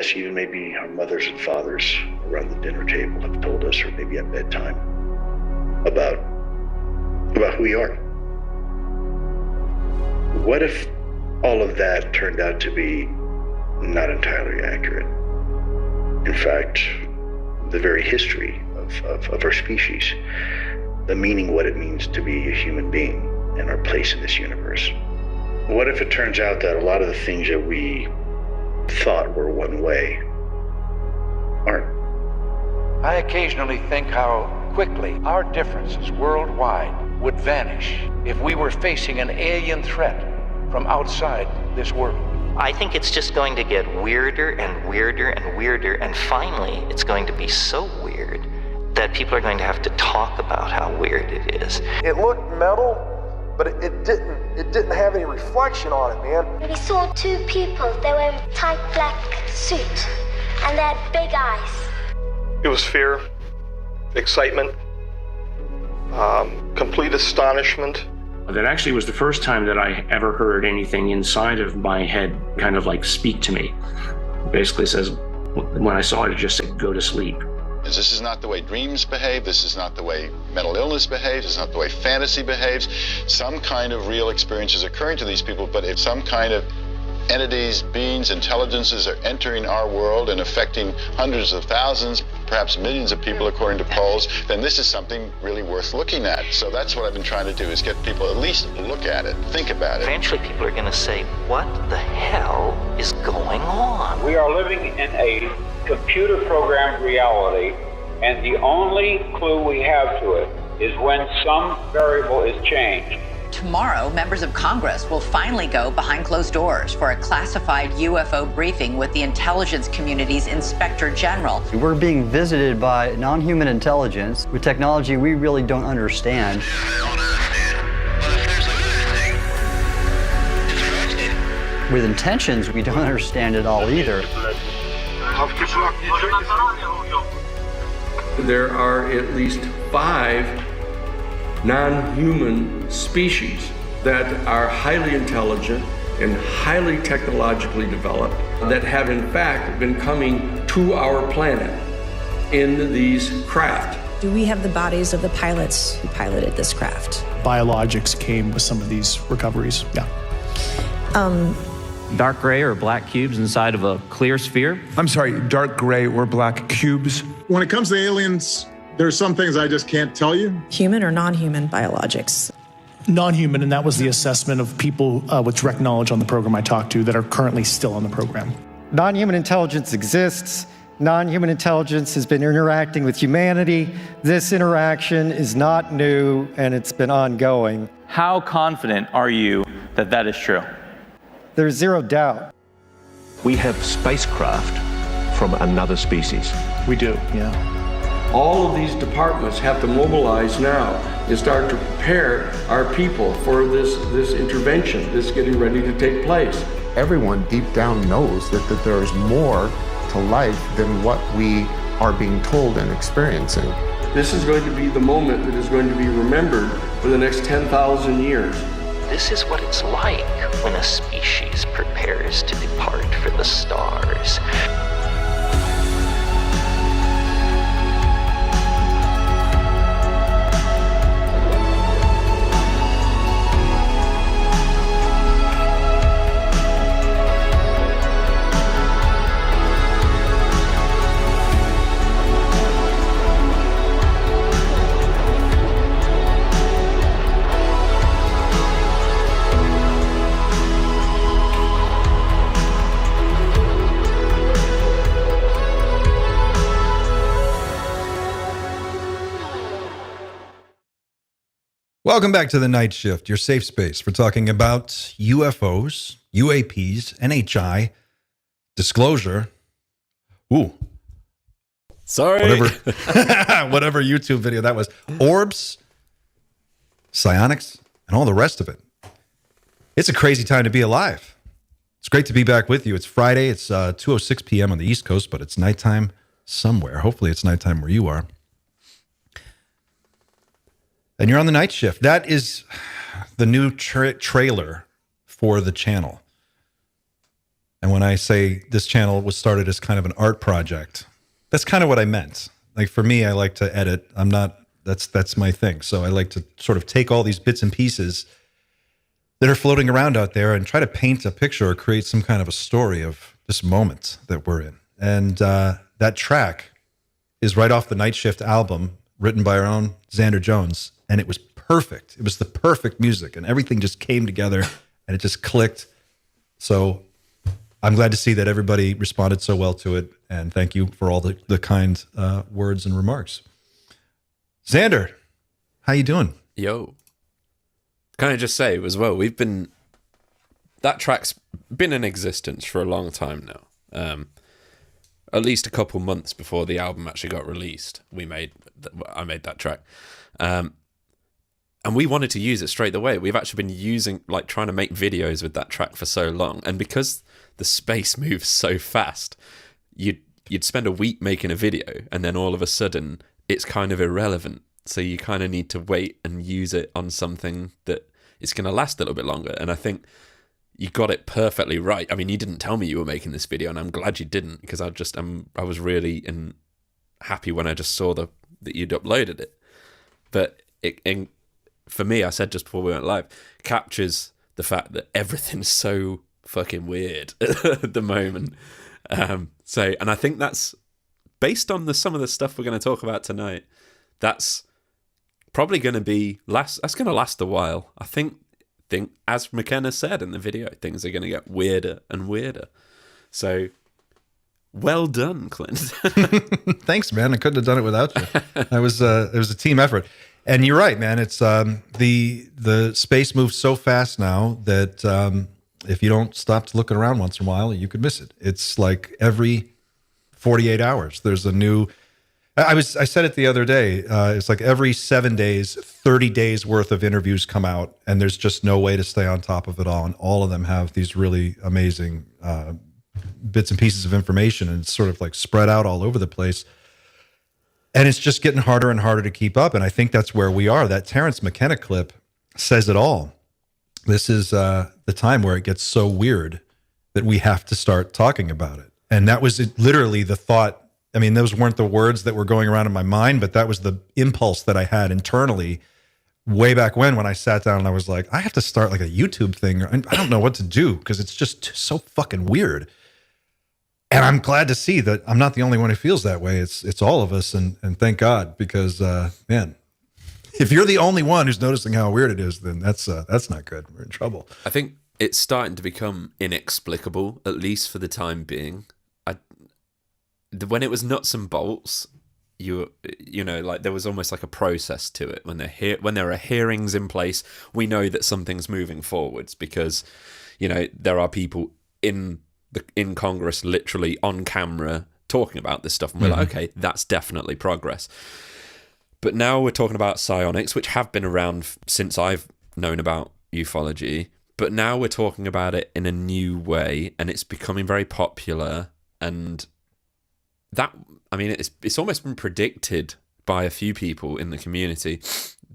As even maybe our mothers and fathers around the dinner table have told us, or maybe at bedtime, about who we are. What if all of that turned out to be not entirely accurate? In fact, the very history of our species, the meaning, what it means to be a human being and our place in this universe. What if it turns out that a lot of the things that we thought were one way aren't? I occasionally think how quickly our differences worldwide would vanish if we were facing an alien threat from outside this world. I think it's just going to get weirder and weirder and weirder, and finally it's going to be so weird that people are going to have to talk about how weird it is. It looked metal, but it didn't have any reflection on it, man. We saw two people. They were in tight black suit, and they had big eyes. It was fear, excitement, complete astonishment. That actually was the first time that I ever heard anything inside of my head kind of like speak to me. It basically says, when I saw it, it just said, go to sleep. This is not the way dreams behave. This is not the way mental illness behaves. It's not the way fantasy behaves. Some kind of real experience is occurring to these people, but if some kind of entities, beings, intelligences are entering our world and affecting hundreds of thousands, perhaps millions of people according to polls, then this is something really worth looking at. So that's what I've been trying to do, is get people at least look at it, think about it. Eventually people are going to say, what the hell is going on? We are living in a computer-programmed reality, and the only clue we have to it is when some variable is changed. Tomorrow, members of Congress will finally go behind closed doors for a classified UFO briefing with the intelligence community's Inspector General. We're being visited by non-human intelligence with technology we really don't understand. With intentions we don't understand at all either. There are at least 5 non-human species that are highly intelligent and highly technologically developed that have in fact been coming to our planet in these craft. Do we have the bodies of the pilots who piloted this craft? Biologics came with some of these recoveries, yeah. Dark gray or black cubes inside of a clear sphere? I'm sorry, dark gray or black cubes. When it comes to aliens, there's some things I just can't tell you. Human or non-human biologics? Non-human, and that was the assessment of people with direct knowledge on the program I talked to that are currently still on the program. Non-human intelligence exists. Non-human intelligence has been interacting with humanity. This interaction is not new, and it's been ongoing. How confident are you that that is true? There's zero doubt. We have spacecraft from another species. We do, yeah. All of these departments have to mobilize now and start to prepare our people for this intervention that's getting ready to take place. Everyone deep down knows that there's more to life than what we are being told and experiencing. This is going to be the moment that is going to be remembered for the next 10,000 years. This is what it's like when a species prepares to depart for the stars. Welcome back to The Night Shift, your safe space for talking about UFOs, UAPs, NHI, disclosure. Ooh. Sorry. Whatever YouTube video that was. Orbs, psionics, and all the rest of it. It's a crazy time to be alive. It's great to be back with you. It's Friday. It's 2:06 p.m. on the East Coast, but it's nighttime somewhere. Hopefully it's nighttime where you are. And you're on the night shift. That is the new trailer for the channel. And when I say this channel was started as kind of an art project, that's kind of what I meant. Like for me, I like to edit. That's my thing. So I like to sort of take all these bits and pieces that are floating around out there and try to paint a picture or create some kind of a story of this moment that we're in. And that track is right off the Night Shift album, written by our own Xander Jones. And it was perfect. It was the perfect music, and everything just came together and it just clicked. So I'm glad to see that everybody responded so well to it. And thank you for all the kind words and remarks. Xander, how you doing? Yo. Can I just say as well, that track's been in existence for a long time now. At least a couple months before the album actually got released, I made that track. And we wanted to use it straight away. We've actually been trying to make videos with that track for so long. And because the space moves so fast, you'd spend a week making a video, and then all of a sudden it's kind of irrelevant. So you kind of need to wait and use it on something that is going to last a little bit longer. And I think you got it perfectly right. I mean, you didn't tell me you were making this video, and I'm glad you didn't, because I was really happy when I just saw that you'd uploaded it. But for me, I said just before we went live, captures the fact that everything's so fucking weird at the moment. And I think that's based on some of the stuff we're going to talk about tonight. That's probably going to last a while. I think as McKenna said in the video, things are going to get weirder and weirder. So well done, Clint. Thanks, man. I couldn't have done it without you. It was a team effort. And you're right, man. It's the space moves so fast now that if you don't stop to look around once in a while, you could miss it. It's like every 48 hours, there's a new. I said it the other day. It's like every 7 days, 30 days worth of interviews come out, and there's just no way to stay on top of it all. And all of them have these really amazing bits and pieces of information, and it's sort of like spread out all over the place. And it's just getting harder and harder to keep up. And I think that's where we are. That Terrence McKenna clip says it all. This is the time where it gets so weird that we have to start talking about it. And that was literally the thought. I mean, those weren't the words that were going around in my mind, but that was the impulse that I had internally way back when I sat down and I was like, I have to start like a YouTube thing. I don't know what to do because it's just so fucking weird. And I'm glad to see that I'm not the only one who feels that way. It's all of us, and thank God, because man, if you're the only one who's noticing how weird it is, then that's not good. We're in trouble. I think it's starting to become inexplicable, at least for the time being. When it was nuts and bolts, you know, like there was almost like a process to it. When there are hearings in place, we know that something's moving forwards because, you know, there are people in Congress literally on camera talking about this stuff, and we're like, okay, that's definitely progress. But now we're talking about psionics, which have been around since I've known about ufology, but now we're talking about it in a new way, and it's becoming very popular. And that, I mean, it's almost been predicted by a few people in the community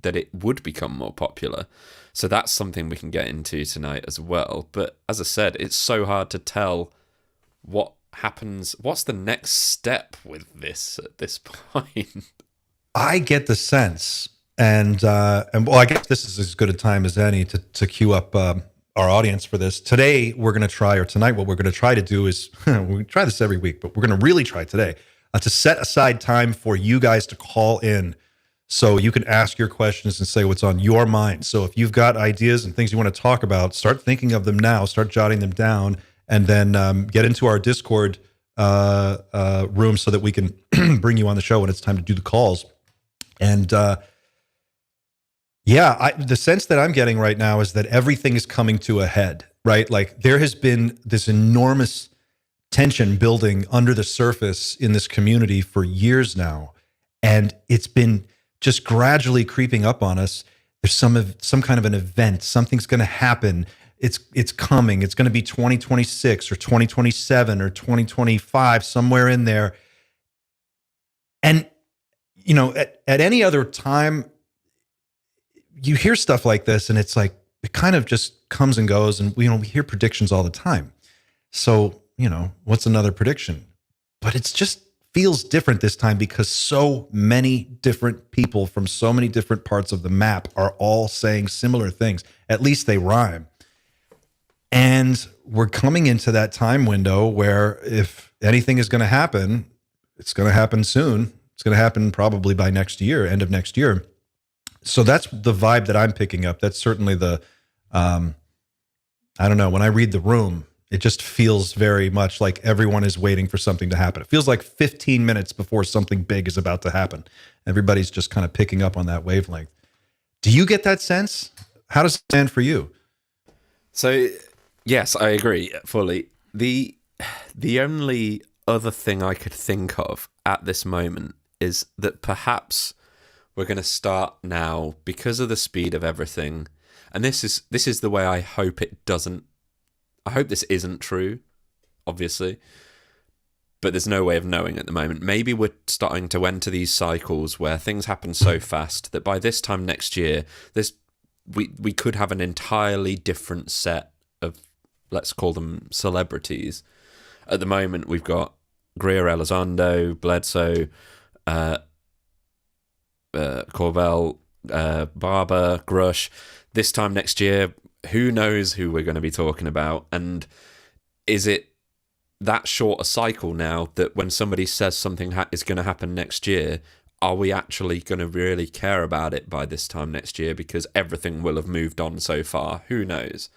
that it would become more popular. So that's something we can get into tonight as well. But as I said, it's so hard to tell what happens. What's the next step with this at this point? I get the sense, and well, I guess this is as good a time as any to queue up our audience for this. Today, we're going to try, or tonight, what we're going to try to do is, we try this every week, but we're going to really try today to set aside time for you guys to call in so you can ask your questions and say what's on your mind. So if you've got ideas and things you want to talk about, start thinking of them now, start jotting them down, and then get into our Discord room so that we can bring you on the show when it's time to do the calls. And the sense that I'm getting right now is that everything is coming to a head, right? Like there has been this enormous tension building under the surface in this community for years now. And it's been just gradually creeping up on us. There's some kind of an event. Something's going to happen. It's coming. It's going to be 2026 or 2027 or 2025, somewhere in there. And, you know, at any other time, you hear stuff like this and it's like, it kind of just comes and goes. And, you know, we hear predictions all the time. So what's another prediction? But it's just feels different this time because so many different people from so many different parts of the map are all saying similar things. At least they rhyme. And we're coming into that time window where if anything is going to happen, it's going to happen soon. It's going to happen probably by next year, end of next year. So that's the vibe that I'm picking up. That's certainly the, I don't know, when I read the room, it just feels very much like everyone is waiting for something to happen. It feels like 15 minutes before something big is about to happen. Everybody's just kind of picking up on that wavelength. Do you get that sense? How does it stand for you? So, yes, I agree fully. The only other thing I could think of at this moment is that perhaps we're going to start now, because of the speed of everything, and this is the way I hope it doesn't. I hope this isn't true, obviously, but there's no way of knowing at the moment. Maybe we're starting to enter these cycles where things happen so fast that by this time next year, we could have an entirely different set of, let's call them celebrities. At the moment, we've got Greer Elizondo, Bledsoe, Corbell, Barber, Grush. This time next year, who knows who we're going to be talking about? And is it that short a cycle now that when somebody says something is going to happen next year, are we actually going to really care about it by this time next year because everything will have moved on so far? Who knows?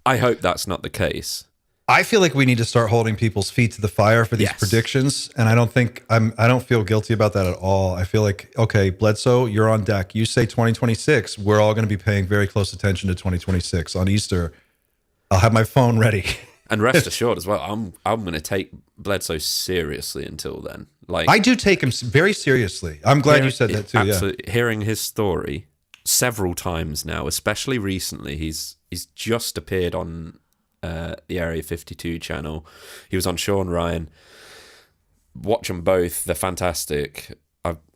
I hope that's not the case. I feel like we need to start holding people's feet to the fire for these predictions, and I don't feel guilty about that at all. I feel like, okay, Bledsoe, you're on deck. You say 2026. We're all going to be paying very close attention to 2026 on Easter. I'll have my phone ready. And rest assured as well, I'm going to take Bledsoe seriously until then. Like, I do take him very seriously. I'm glad you said that too. Absolutely. Yeah. Hearing his story several times now, especially recently, he's just appeared on the Area 52 channel. He was on Sean Ryan. Watch them both. They're fantastic.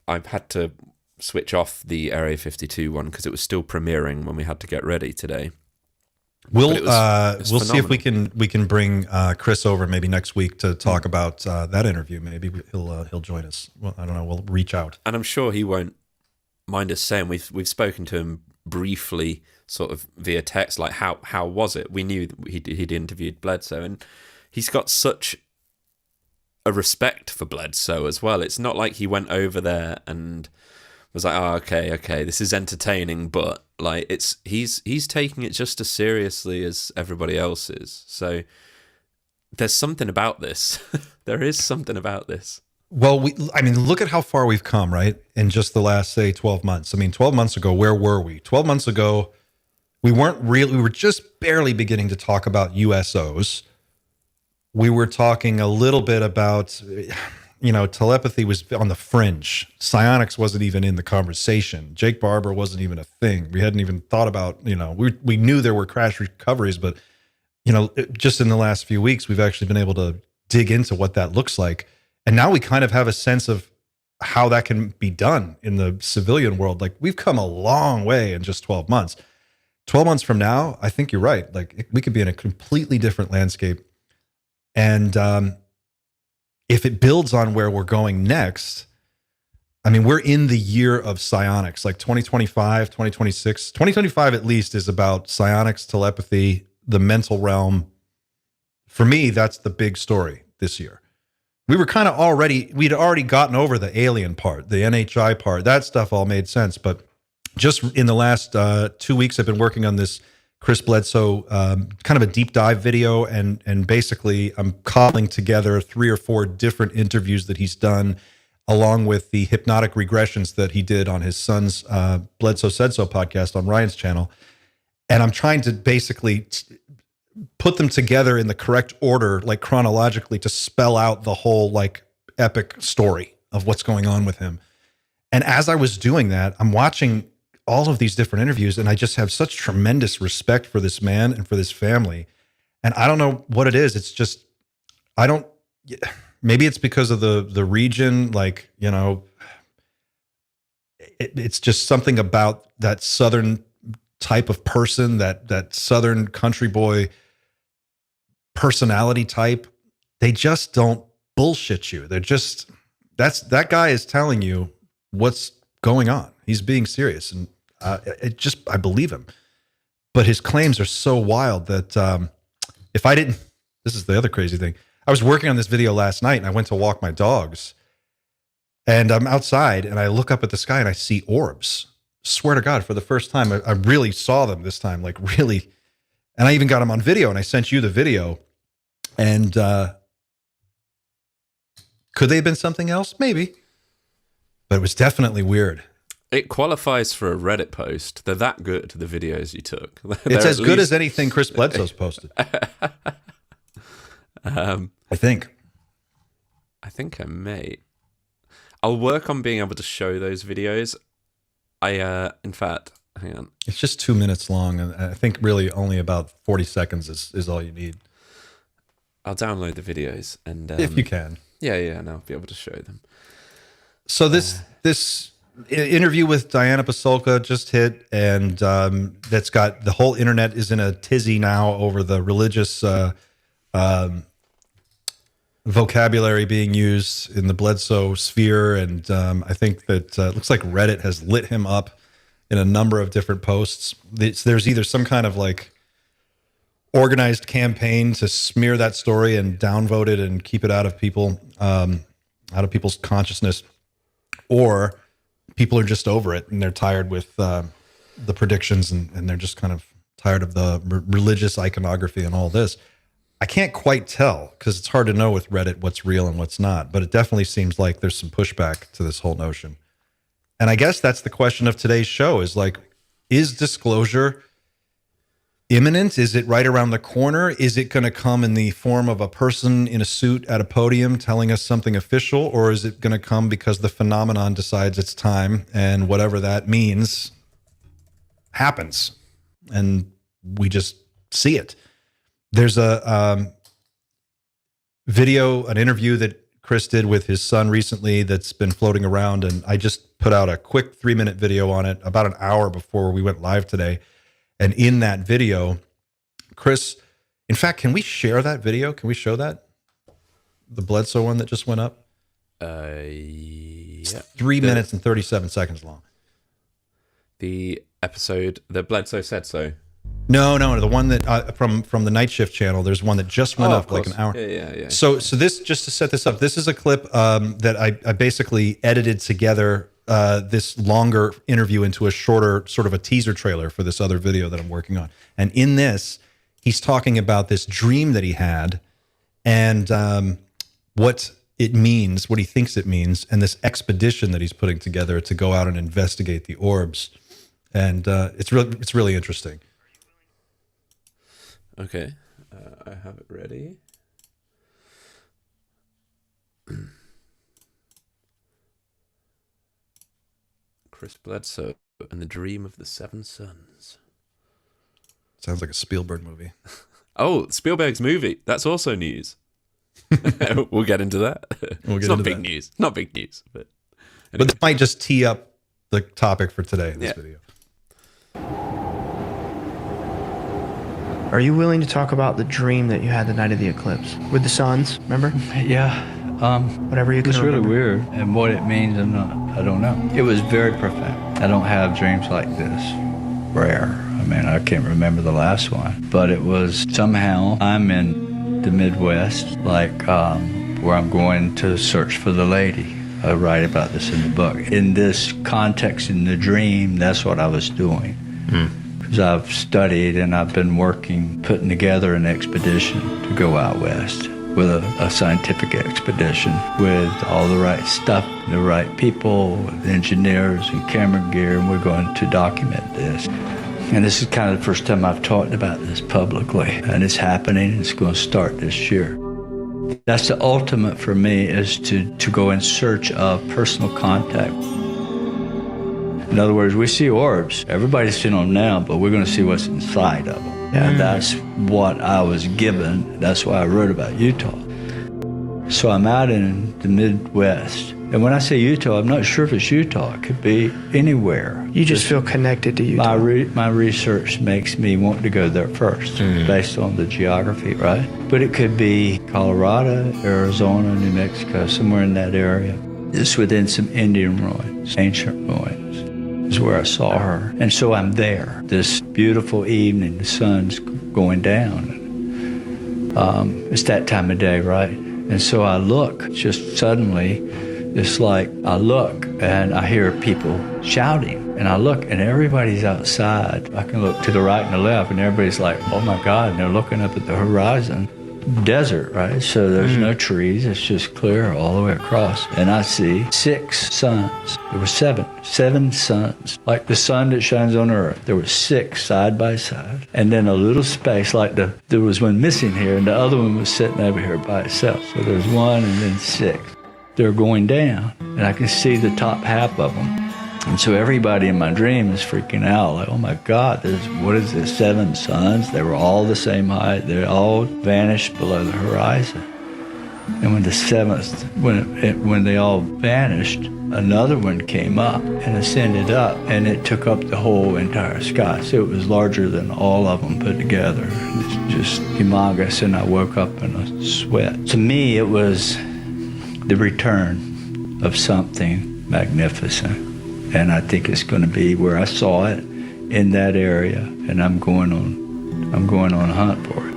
I've had to switch off the Area 52 one because it was still premiering when we had to get ready today. We'll see if we can bring Chris over maybe next week to talk about that interview. Maybe he'll join us. Well, I don't know. We'll reach out, and I'm sure he won't mind us saying we've spoken to him briefly, sort of via text, like how was it? We knew he'd interviewed Bledsoe, and he's got such a respect for Bledsoe as well. It's not like he went over there and was like, oh, okay, this is entertaining, but like he's taking it just as seriously as everybody else is. So there's something about this. There is something about this. Well, look at how far we've come, right? In just the last, say, 12 months. 12 months ago, where were we? 12 months ago, we were just barely beginning to talk about USOs. We were talking a little bit about, telepathy was on the fringe. Psionics wasn't even in the conversation. Jake Barber wasn't even a thing. We hadn't even thought about, we knew there were crash recoveries, but, just in the last few weeks, we've actually been able to dig into what that looks like. And now we kind of have a sense of how that can be done in the civilian world. Like, we've come a long way in just 12 months. 12 months from now, I think you're right. Like, we could be in a completely different landscape. And if it builds on where we're going next, we're in the year of psionics, like 2025, 2026. 2025 at least is about psionics, telepathy, the mental realm. For me, that's the big story this year. We were kind of we'd already gotten over the alien part, the NHI part. That stuff all made sense. But just in the last 2 weeks, I've been working on this Chris Bledsoe kind of a deep dive video. And basically, I'm cobbling together 3 or 4 different interviews that he's done, along with the hypnotic regressions that he did on his son's Bledsoe Said So podcast on Ryan's channel. And I'm trying to basically put them together in the correct order, like chronologically, to spell out the whole like epic story of what's going on with him. And as I was doing that, I'm watching all of these different interviews, and I just have such tremendous respect for this man and for this family. And I don't know what it is. It's just, maybe it's because of the region, like, it's just something about that Southern type of person, that Southern country boy personality type. they just don't bullshit you. They're just, that guy is telling you what's going on. He's being serious. And I believe him. But his claims are so wild that if I didn't, this is the other crazy thing. I was working on this video last night and I went to walk my dogs. And I'm outside and I look up at the sky and I see orbs. Swear to God, for the first time, I really saw them this time, like really. And I even got them on video and I sent you the video. And could they have been something else? Maybe. But it was definitely weird. It qualifies for a Reddit post. They're that good, the videos you took. It's as good as anything Chris Bledsoe's posted. I think I may. I'll work on being able to show those videos. In fact, hang on. It's just 2 minutes long, and I think really only about 40 seconds is all you need. I'll download the videos and if you can. Yeah, and I'll be able to show them. So this interview with Diana Pasulka just hit, and that's got the whole internet is in a tizzy now over the religious vocabulary being used in the Bledsoe sphere, and I think that it looks like Reddit has lit him up in a number of different posts. There's either some kind of like organized campaign to smear that story and downvote it and keep it out of people, out of people's consciousness, or people are just over it and they're tired with the predictions and they're just kind of tired of the religious iconography and all this. I can't quite tell because it's hard to know with Reddit what's real and what's not, but it definitely seems like there's some pushback to this whole notion. And I guess that's the question of today's show is like, is disclosure imminent? Is it right around the corner? Is it going to come in the form of a person in a suit at a podium telling us something official, or is it going to come because the phenomenon decides it's time and whatever that means happens and we just see it? There's a video, an interview that Chris did with his son recently that's been floating around, and I just put out a quick 3-minute video on it about an hour before we went live today. And in that video, Chris, in fact, can we share that video? Can we show that? The Bledsoe one that just went up? Yeah. 3 minutes and 37 seconds long. The episode, the Bledsoe said so. No, the one that from the Night Shift channel. There's one that just went up like an hour. Yeah. So this, just to set this up, this is a clip that I basically edited together this longer interview into a shorter sort of a teaser trailer for this other video that I'm working on. And in this, he's talking about this dream that he had and what it means, what he thinks it means, and this expedition that he's putting together to go out and investigate the orbs. And it's really interesting. Okay, I have it ready. Chris Bledsoe and the Dream of the Seven Suns. Sounds like a Spielberg movie. Oh, Spielberg's movie. That's also news. We'll get into that. It's not big news. Not big news, but anyway. But that might just tee up the topic for today in this video. Are you willing to talk about the dream that you had the night of the eclipse with the suns? Remember? Yeah. Whatever you can It's really remember. weird, and what it means, I don't know. It was very profound. I don't have dreams like this. Rare. I mean, I can't remember the last one, but it was somehow I'm in the Midwest, like where I'm going to search for the lady. I write about this in the book. In this context, in the dream, that's what I was doing. Because I've studied and I've been working, putting together an expedition to go out west with a scientific expedition with all the right stuff, the right people, engineers and camera gear, and we're going to document this. And this is kind of the first time I've talked about this publicly, and it's happening. It's going to start this year. That's the ultimate for me, is to go in search of personal contact. In other words, we see orbs. Everybody's seeing them now, but we're going to see what's inside of them. And that's what I was given. That's why I wrote about Utah. So I'm out in the Midwest. And when I say Utah, I'm not sure if it's Utah. It could be anywhere. You just feel connected to Utah. My research makes me want to go there first, based on the geography, right? But it could be Colorado, Arizona, New Mexico, somewhere in that area. It's within some Indian ruins, ancient ruins, is where I saw her. And so I'm there. This beautiful evening, the sun's going down. It's that time of day, right? And so I look, just suddenly, it's like I look and I hear people shouting. And I look and everybody's outside. I can look to the right and the left and everybody's like, oh my God, and they're looking up at the horizon. Desert, right? So there's no trees. It's just clear all the way across. And I see 6 suns. There were 7 suns. Like the sun that shines on earth. There were 6 side by side. And then a little space like there was one missing here and the other one was sitting over here by itself. So there's 1 and then 6. They're going down and I can see the top half of them. And so everybody in my dream is freaking out, like, oh my God, what is this, 7 suns? They were all the same height. They all vanished below the horizon. And when the 7th, when they all vanished, another one came up and ascended up, and it took up the whole entire sky. So it was larger than all of them put together. It's just humongous, and I woke up in a sweat. To me, it was the return of something magnificent. And I think it's going to be where I saw it in that area, and I'm going on a hunt for it.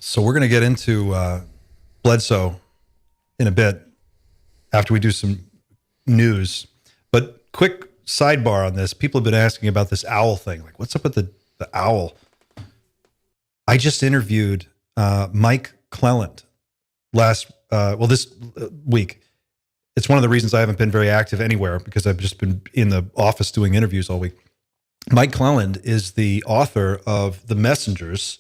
So we're going to get into Bledsoe in a bit after we do some news. But quick sidebar on this. People have been asking about this owl thing. Like, what's up with the owl? I just interviewed Mike Cleland this week. It's one of the reasons I haven't been very active anywhere, because I've just been in the office doing interviews all week. Mike Cleland is the author of The Messengers,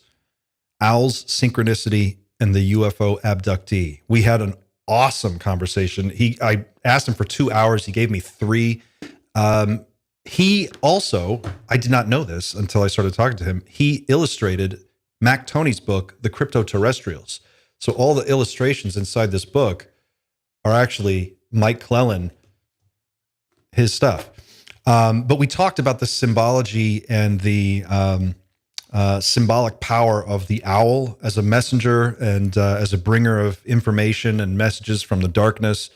Owls, Synchronicity, and the UFO Abductee. We had an awesome conversation. I asked him for 2 hours. He gave me 3. He also, I did not know this until I started talking to him, he illustrated Mac Toney's book, The Crypto-Terrestrials. So all the illustrations inside this book are actually Mike Cleland, his stuff. But we talked about the symbology and the symbolic power of the owl as a messenger and as a bringer of information and messages from the darkness,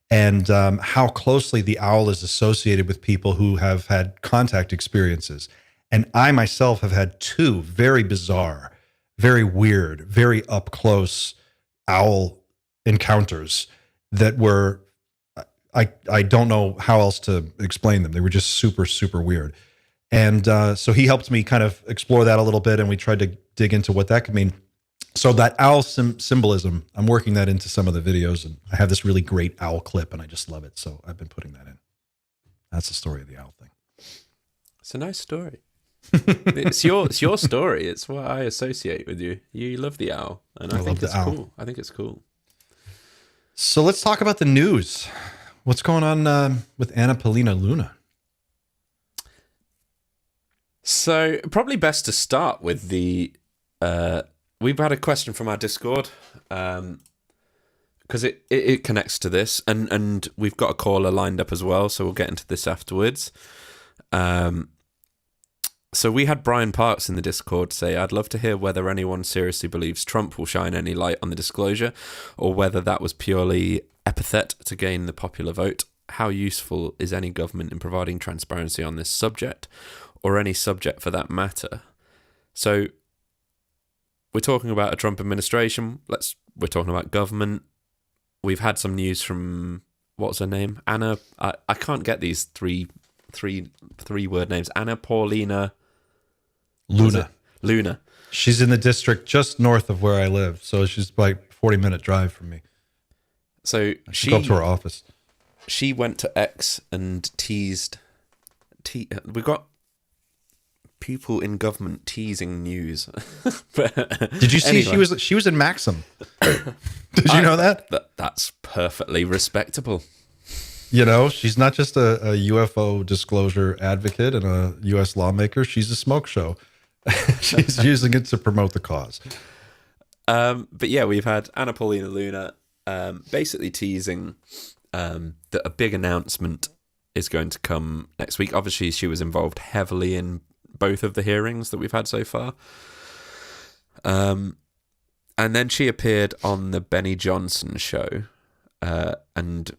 and how closely the owl is associated with people who have had contact experiences. And I myself have had 2 very bizarre, very weird, very up close owl encounters that were, I don't know how else to explain them. They were just super, super weird. And so he helped me kind of explore that a little bit, and we tried to dig into what that could mean. So that owl symbolism, I'm working that into some of the videos, and I have this really great owl clip, and I just love it. So I've been putting that in. That's the story of the owl thing. It's a nice story. It's your story. It's what I associate with you. You love the owl, and I think it's cool. I think it's cool. So let's talk about the news. What's going on with Paulina Luna? So probably best to start with the, we've had a question from our Discord, because it connects to this, and we've got a caller lined up as well, so we'll get into this afterwards. So we had Brian Parks in the Discord say, I'd love to hear whether anyone seriously believes Trump will shine any light on the disclosure, or whether that was purely epithet to gain the popular vote. How useful is any government in providing transparency on this subject, or any subject for that matter? So we're talking about a Trump administration. We're talking about government. We've had some news from, what's her name? Anna. I can't get these three word names. Anna Paulina Luna. Luna. She's in the district just north of where I live, so she's like 40-minute drive from me. So she go up to her office. She went to X and teased. We got people in government teasing news. Did you see she was in Maxim? Did you know that? That's perfectly respectable. You know, she's not just a UFO disclosure advocate and a U.S. lawmaker. She's a smoke show. She's using it to promote the cause. But yeah, we've had Paulina Luna basically teasing that a big announcement is going to come next week. Obviously, she was involved heavily in both of the hearings that we've had so far. And then she appeared on the Benny Johnson show, and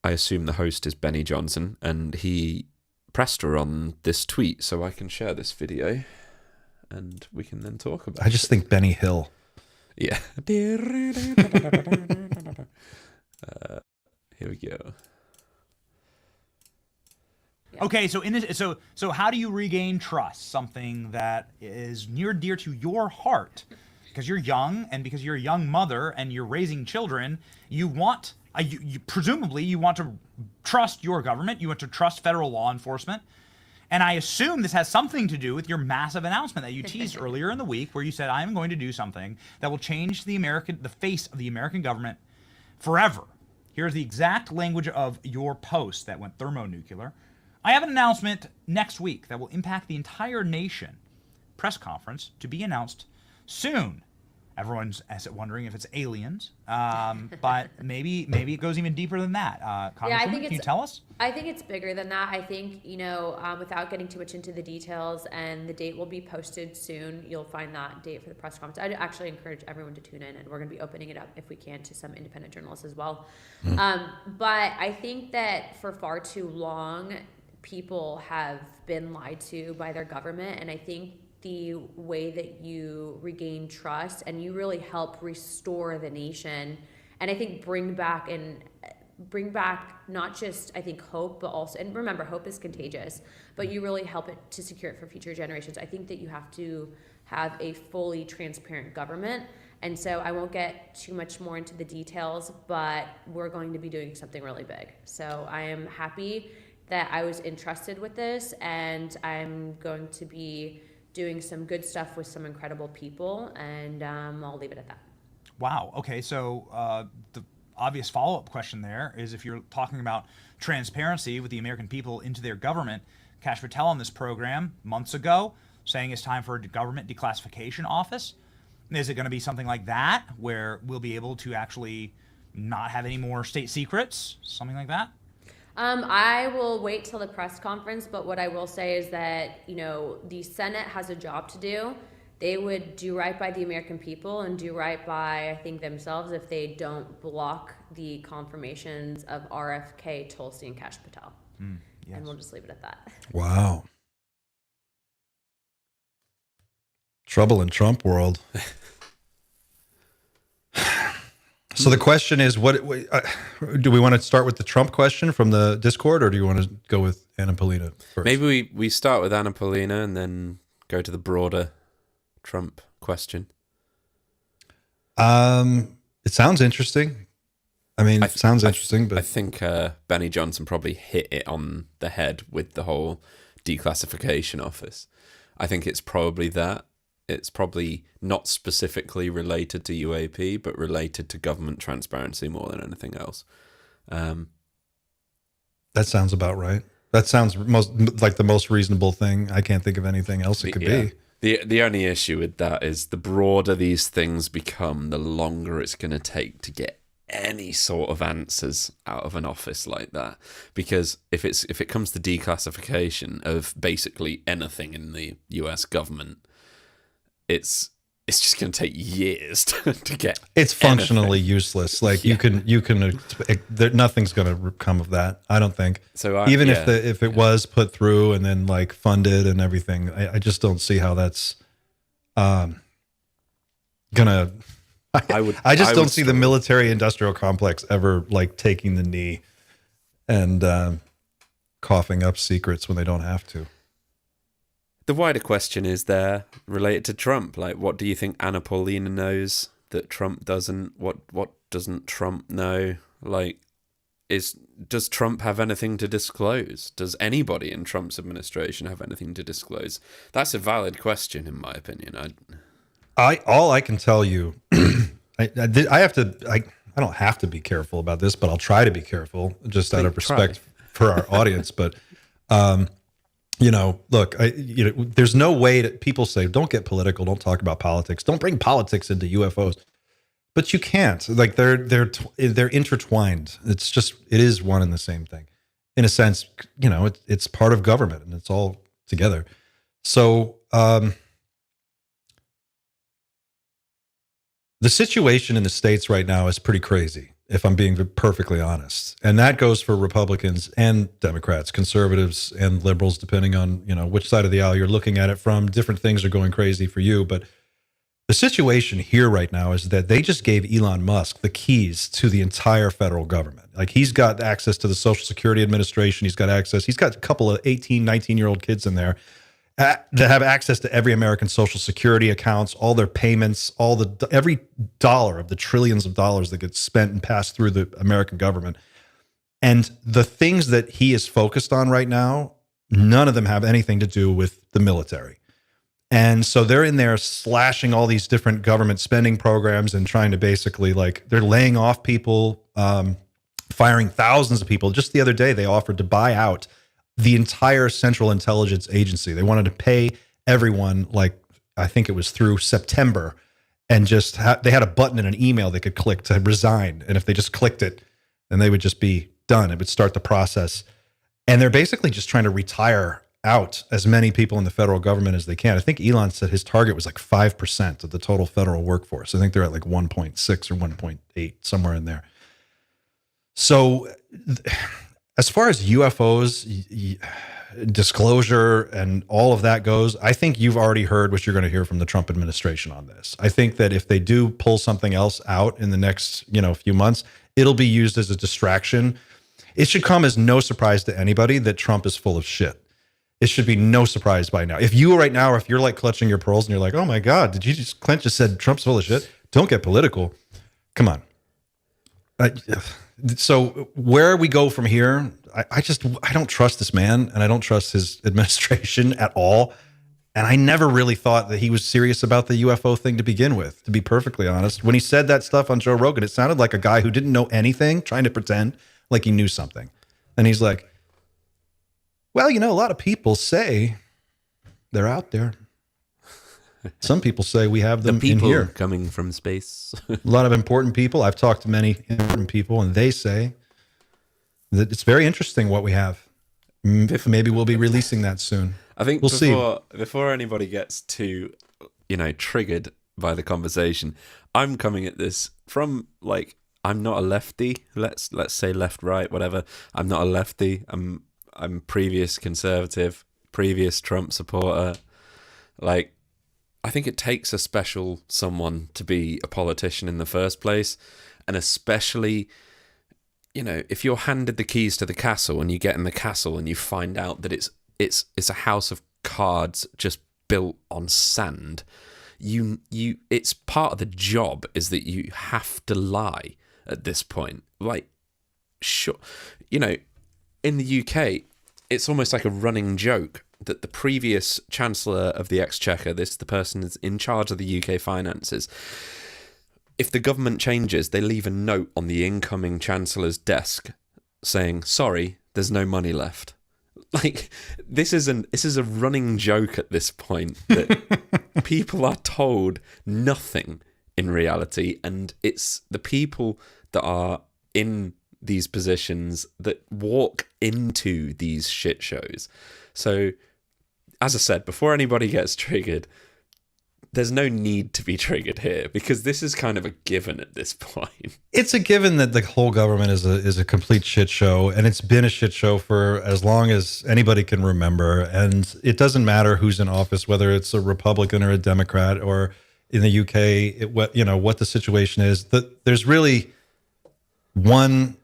I assume the host is Benny Johnson, and he pressed her on this tweet, so I can share this video, and we can then talk about it. I just think Benny Hill. Yeah. Here we go. Okay, so so how do you regain trust? Something that is near and dear to your heart, because you're young, and because you're a young mother and you're raising children. You want, presumably, you want to trust your government. You want to trust federal law enforcement. And I assume this has something to do with your massive announcement that you teased earlier in the week, where you said, "I am going to do something that will change the face of the American government forever." Here's the exact language of your post that went thermonuclear. "I have an announcement next week that will impact the entire nation. Press conference to be announced soon." Everyone's wondering if it's aliens, but maybe it goes even deeper than that. Congresswoman, can you tell us? I think it's bigger than that. I think, without getting too much into the details, and the date will be posted soon. You'll find that date for the press conference. I'd actually encourage everyone to tune in, and we're going to be opening it up, if we can, to some independent journalists as well. But I think that for far too long, people have been lied to by their government, and I think the way that you regain trust and you really help restore the nation, and I think bring back not just, I think, hope, but also, and remember, hope is contagious, but you really help it to secure it for future generations. I think that you have to have a fully transparent government, and so I won't get too much more into the details, but we're going to be doing something really big. So I am happy that I was entrusted with this, and I'm going to be doing some good stuff with some incredible people, and I'll leave it at that. Wow. Okay. So the obvious follow-up question there is, if you're talking about transparency with the American people into their government, Kash Patel on this program months ago saying it's time for a government declassification office. Is it going to be something like that, where we'll be able to actually not have any more state secrets, something like that? I will wait till the press conference, but what I will say is that, the Senate has a job to do. They would do right by the American people and do right by, I think, themselves if they don't block the confirmations of RFK, Tulsi, and Kash Patel. Yes. And we'll just leave it at that. Wow. Trouble in Trump world. So the question is, do we want to start with the Trump question from the Discord, or do you want to go with Paulina first? Maybe we start with Paulina and then go to the broader Trump question. It sounds interesting. I mean, it sounds interesting, but I think Benny Johnson probably hit it on the head with the whole declassification office. I think it's probably that. It's probably not specifically related to UAP, but related to government transparency more than anything else. That sounds about right. That sounds like the most reasonable thing. I can't think of anything else it could be. The only issue with that is the broader these things become, the longer it's going to take to get any sort of answers out of an office like that. Because if it comes to declassification of basically anything in the US government, it's just going to take years to get. It's functionally useless. Like you can nothing's going to come of that. I don't think. So even if it was put through and then like funded and everything, I just don't see how that's gonna. I just don't see the military industrial complex ever like taking the knee and coughing up secrets when they don't have to. The wider question is there related to Trump. Like, what do you think Paulina knows that Trump doesn't? What doesn't Trump know? Like, does Trump have anything to disclose? Does anybody in Trump's administration have anything to disclose? That's a valid question, in my opinion. All I can tell you, I don't have to be careful about this, but I'll try to be careful just out of respect for our audience. But, look, there's no way that people say, don't get political, don't talk about politics, don't bring politics into UFOs. But you can't. Like they're intertwined. It is one and the same thing. In a sense, it's part of government and it's all together. So the situation in the States right now is pretty crazy, if I'm being perfectly honest. And that goes for Republicans and Democrats, conservatives and liberals, depending on, which side of the aisle you're looking at it from. Different things are going crazy for you, but the situation here right now is that they just gave Elon Musk the keys to the entire federal government. Like, he's got access to the Social Security Administration. He's got a couple of 18, 19-year-old kids in there that have access to every American Social Security accounts, all their payments, every dollar of the trillions of dollars that gets spent and passed through the American government. And the things that he is focused on right now, none of them have anything to do with the military. And so they're in there slashing all these different government spending programs and trying to basically, they're laying off people, firing thousands of people. Just the other day, they offered to buy out the entire Central Intelligence Agency. They wanted to pay everyone, I think it was through September, and just they had a button in an email they could click to resign. And if they just clicked it, then they would just be done. It would start the process. And they're basically just trying to retire out as many people in the federal government as they can. I think Elon said his target was 5% of the total federal workforce. I think they're at 1.6 or 1.8, somewhere in there. So as far as UFOs, disclosure and all of that goes, I think you've already heard what you're going to hear from the Trump administration on this. I think that if they do pull something else out in the next, few months, it'll be used as a distraction. It should come as no surprise to anybody that Trump is full of shit. It should be no surprise by now. If you right now, if you're clutching your pearls and you're like, oh my God, Clint just said Trump's full of shit. Don't get political. Come on. So where we go from here, I don't trust this man, and I don't trust his administration at all. And I never really thought that he was serious about the UFO thing to begin with, to be perfectly honest. When he said that stuff on Joe Rogan, it sounded like a guy who didn't know anything, trying to pretend like he knew something. And he's like, well, a lot of people say they're out there. Some people say we have them in here. Coming from space. A lot of important people. I've talked to many important people, and they say that it's very interesting what we have. Maybe we'll be releasing that soon. I think we'll see. Before anybody gets too, triggered by the conversation, I'm coming at this from I'm not a lefty. Let's say left, right, whatever. I'm not a lefty. I'm previous conservative, previous Trump supporter. I think it takes a special someone to be a politician in the first place. And especially, if you're handed the keys to the castle and you get in the castle and you find out that it's a house of cards just built on sand, it's part of the job is that you have to lie at this point. Sure, in the UK, it's almost like a running joke that the previous Chancellor of the Exchequer, the person is in charge of the UK finances, if the government changes, they leave a note on the incoming Chancellor's desk saying, sorry, there's no money left. This is a running joke at this point that people are told nothing in reality, and it's the people that are in these positions that walk into these shit shows. So, as I said, before anybody gets triggered, there's no need to be triggered here because this is kind of a given at this point. It's a given that the whole government is a complete shit show, and it's been a shit show for as long as anybody can remember. And it doesn't matter who's in office, whether it's a Republican or a Democrat, or in the UK, what the situation is. There's really one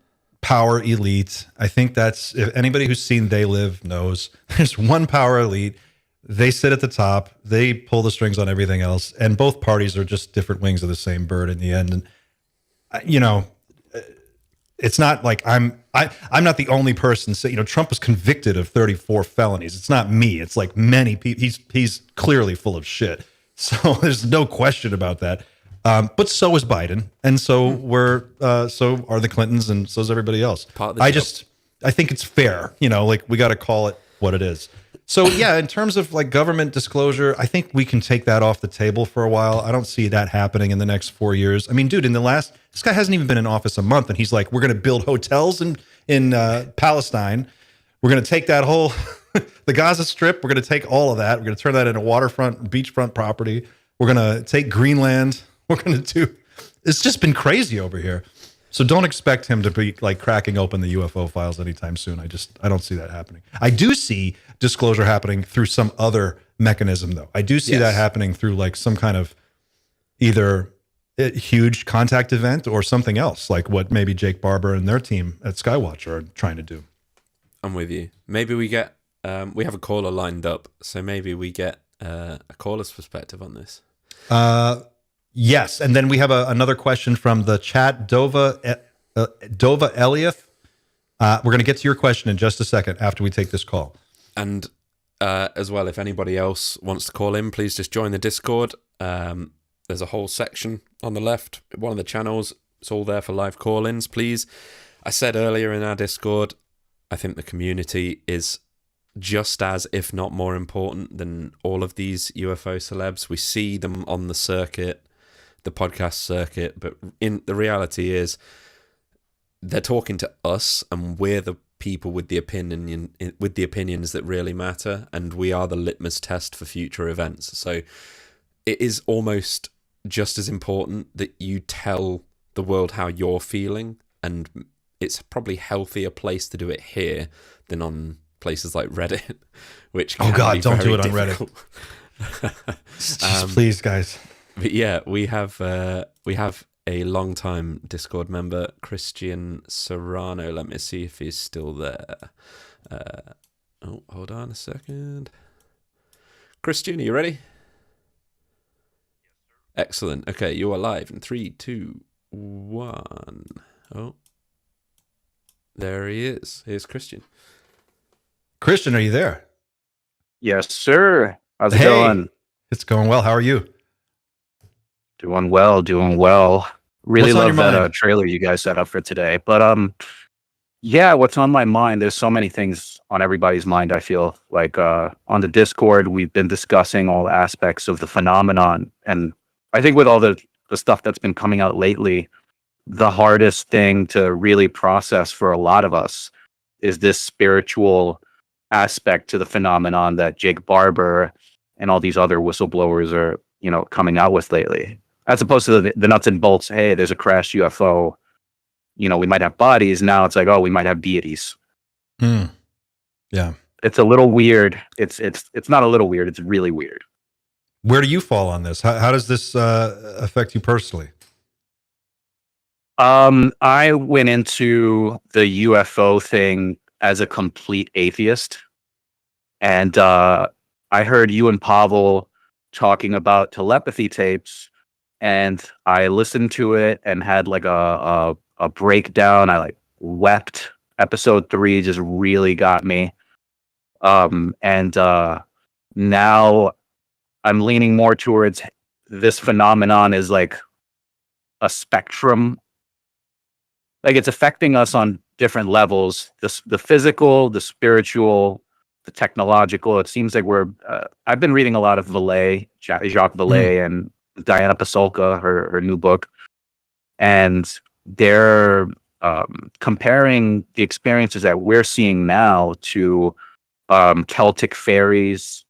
power elite. I think that's, if anybody who's seen They Live knows, there's one power elite. They sit at the top, they pull the strings on everything else, and both parties are just different wings of the same bird in the end. And it's not like I'm not the only person. So, Trump was convicted of 34 felonies. It's not me. It's like many people. He's clearly full of shit. So there's no question about that. But so is Biden, and so so are the Clintons, and so is everybody else. I think it's fair. Like we got to call it what it is. So yeah, in terms of like government disclosure, I think we can take that off the table for a while. I don't see that happening in the next 4 years. I mean, dude, this guy hasn't even been in office a month, and he's like, we're going to build hotels in Palestine. We're going to take that whole the Gaza Strip. We're going to take all of that. We're going to turn that into waterfront, beachfront property. We're going to take Greenland. We're going to do. It's just been crazy over here. So don't expect him to be like cracking open the UFO files anytime soon. I don't see that happening. I do see disclosure happening through some other mechanism, though. I do see that happening through like some kind of either a huge contact event or something else, like what maybe Jake Barber and their team at Skywatch are trying to do. I'm with you. Maybe we get we have a caller lined up, so maybe we get a caller's perspective on this. Yes, and then we have another question from the chat, Dova Eliath. We're going to get to your question in just a second after we take this call. And as well, if anybody else wants to call in, please just join the Discord. There's a whole section on the left, one of the channels. It's all there for live call-ins, please. I said earlier in our Discord, I think the community is just as, if not more important than all of these UFO celebs. We see them on the circuit, the podcast circuit, but in the reality is they're talking to us, and we're the people with the opinions that really matter, and we are the litmus test for future events. So it is almost just as important that you tell the world how you're feeling, and it's probably healthier place to do it here than on places like Reddit, which don't do it on Reddit. Please, guys. But yeah, we have a long-time Discord member, Christian Serrano. Let me see if he's still there. Hold on a second. Christian, are you ready? Excellent. Okay, you are live in 3, 2, 1. Oh, there he is. Here's Christian. Christian, are you there? Yes, sir. How's it going? It's going well. How are you? Doing well. Really love that trailer you guys set up for today. But yeah, what's on my mind? There's so many things on everybody's mind. I feel like on the Discord, we've been discussing all aspects of the phenomenon, and I think with all the stuff that's been coming out lately, the hardest thing to really process for a lot of us is this spiritual aspect to the phenomenon that Jake Barber and all these other whistleblowers are, coming out with lately. As opposed to the nuts and bolts, hey, there's a crashed UFO, we might have bodies. Now it's like, oh, we might have deities. Yeah. It's a little weird. It's not a little weird. It's really weird. Where do you fall on this? How does this affect you personally? I went into the UFO thing as a complete atheist. And I heard you and Pavel talking about telepathy tapes, and I listened to it and had like a breakdown. I like wept. Episode 3 just really got me. And now I'm leaning more towards this phenomenon is like a spectrum. Like it's affecting us on different levels, the physical, the spiritual, the technological. It seems like I've been reading a lot of Jacques Vallée and Diana Pasulka, her new book, and they're comparing the experiences that we're seeing now to Celtic fairies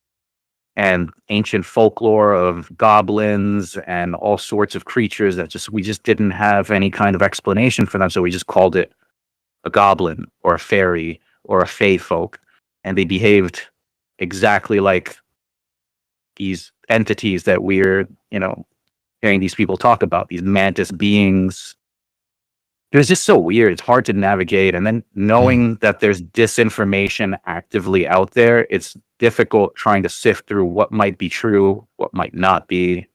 and ancient folklore of goblins and all sorts of creatures that we just didn't have any kind of explanation for them, so we just called it a goblin or a fairy or a fae folk, and they behaved exactly like these entities that we're hearing these people talk about, these mantis beings. It was just so weird. It's hard to navigate, and then knowing that there's disinformation actively out there, it's difficult trying to sift through what might be true, what might not be.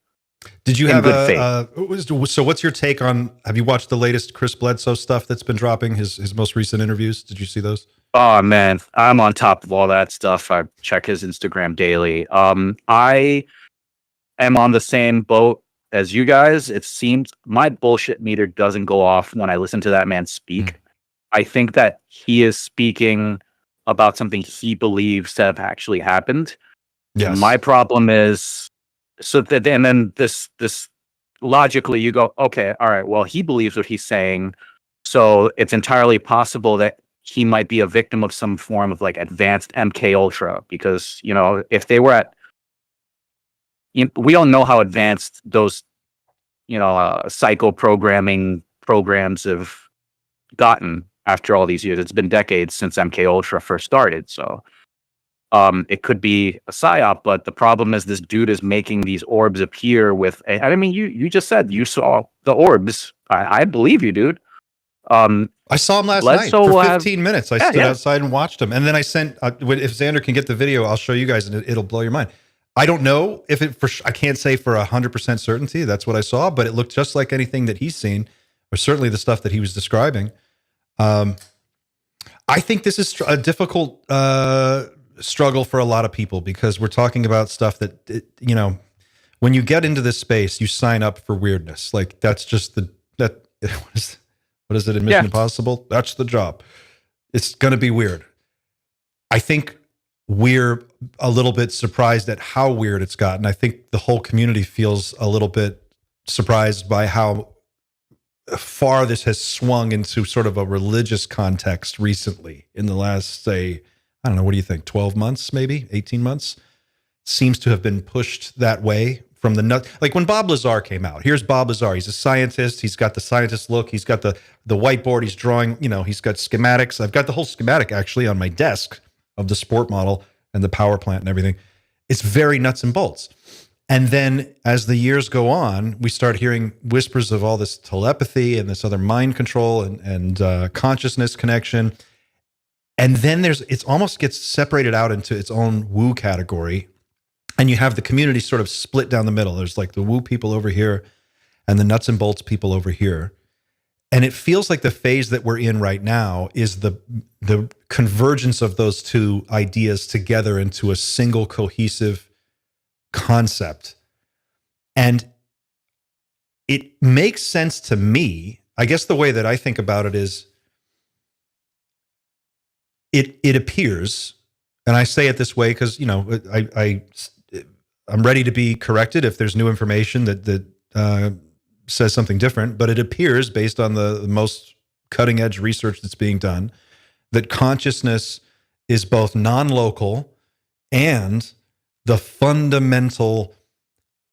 Did you in have good faith. so what's your take on, have you watched the latest Chris Bledsoe stuff that's been dropping, his most recent interviews? Did you see those? Oh man, I'm on top of all that stuff. I check his Instagram daily. I am on the same boat as you guys. It seems my bullshit meter doesn't go off when I listen to that man speak. I think that he is speaking about something he believes to have actually happened. Yes. My problem is, and then this logically you go, okay, all right, well, he believes what he's saying, so it's entirely possible that he might be a victim of some form of like advanced MK Ultra, because if they were at, we all know how advanced those psycho programming programs have gotten after all these years. It's been decades since MK Ultra first started, so it could be a psyop. But the problem is this dude is making these orbs appear with I mean, you just said you saw the orbs. I believe you, dude. I saw him last night for 15 minutes. I stood outside and watched him, and then I sent. If Xander can get the video, I'll show you guys, and it'll blow your mind. I don't know if I can't say for 100% certainty that's what I saw, but it looked just like anything that he's seen, or certainly the stuff that he was describing. I think this is a difficult struggle for a lot of people, because we're talking about stuff that, when you get into this space, you sign up for weirdness. Like that's just what is it in Mission Impossible? That's the job. It's going to be weird. I think we're a little bit surprised at how weird it's gotten. I think the whole community feels a little bit surprised by how far this has swung into sort of a religious context recently in the last, say, I don't know, what do you think, 12 months, maybe 18 months? Seems to have been pushed that way from the nut. Like when Bob Lazar came out, here's Bob Lazar. He's a scientist. He's got the scientist look. He's got the whiteboard. He's drawing, he's got schematics. I've got the whole schematic actually on my desk of the sport model and the power plant and everything. It's very nuts and bolts. And then as the years go on, we start hearing whispers of all this telepathy and this other mind control and consciousness connection. And then it almost gets separated out into its own woo category. And you have the community sort of split down the middle. There's like the woo people over here and the nuts and bolts people over here. And it feels like the phase that we're in right now is the convergence of those two ideas together into a single cohesive concept. And it makes sense to me. I guess the way that I think about it is it appears, and I say it this way because, I'm ready to be corrected if there's new information that says something different, but it appears, based on the most cutting edge research that's being done, that consciousness is both non-local and the fundamental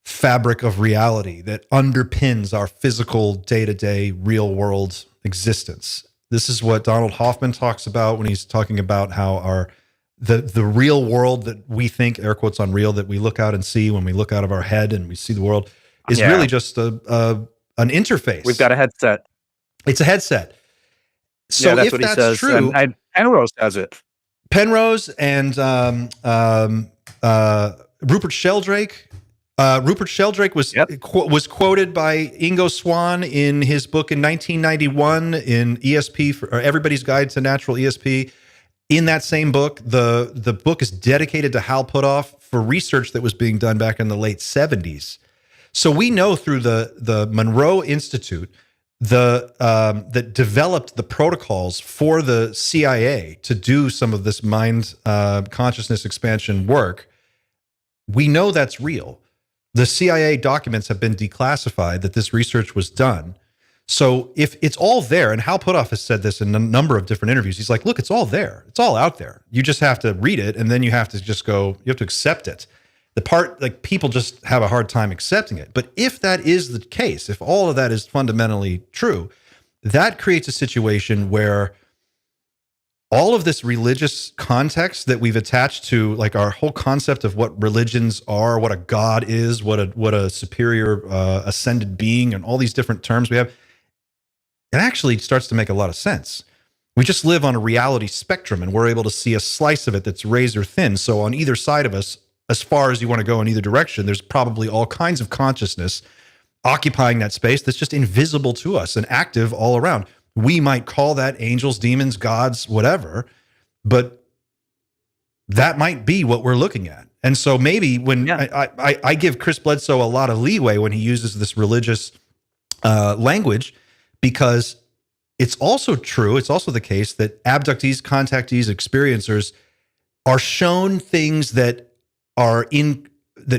fabric of reality that underpins our physical day-to-day real world existence. This is what Donald Hoffman talks about when he's talking about how the real world that we think, air quotes on real, that we look out and see when we look out of our head and we see the world is really just an interface. We've got a headset. It's a headset. So that's if what that's he says. true, And Penrose has it. Penrose and Rupert Sheldrake. Rupert Sheldrake was quoted by Ingo Swann in his book in 1991 in ESP, or Everybody's Guide to Natural ESP. In that same book, the book is dedicated to Hal Puthoff for research that was being done back in the late 70s. So we know through the Monroe Institute that developed the protocols for the CIA to do some of this mind consciousness expansion work. We know that's real. The CIA documents have been declassified that this research was done. So if it's all there, and Hal Puthoff has said this in a number of different interviews, he's like, look, it's all there. It's all out there. You just have to read it, and then you have to you have to accept it. The part, like, people just have a hard time accepting it. But if that is the case, if all of that is fundamentally true, that creates a situation where all of this religious context that we've attached to, like, our whole concept of what religions are, what a god is, what a superior ascended being, and all these different terms we have, it actually starts to make a lot of sense. We just live on a reality spectrum, and we're able to see a slice of it that's razor thin. So on either side of us, as far as you want to go in either direction, there's probably all kinds of consciousness occupying that space that's just invisible to us and active all around. We might call that angels, demons, gods, whatever, but that might be what we're looking at. And so maybe when I give Chris Bledsoe a lot of leeway when he uses this religious language, because it's also true, it's also the case that abductees, contactees, experiencers are shown things that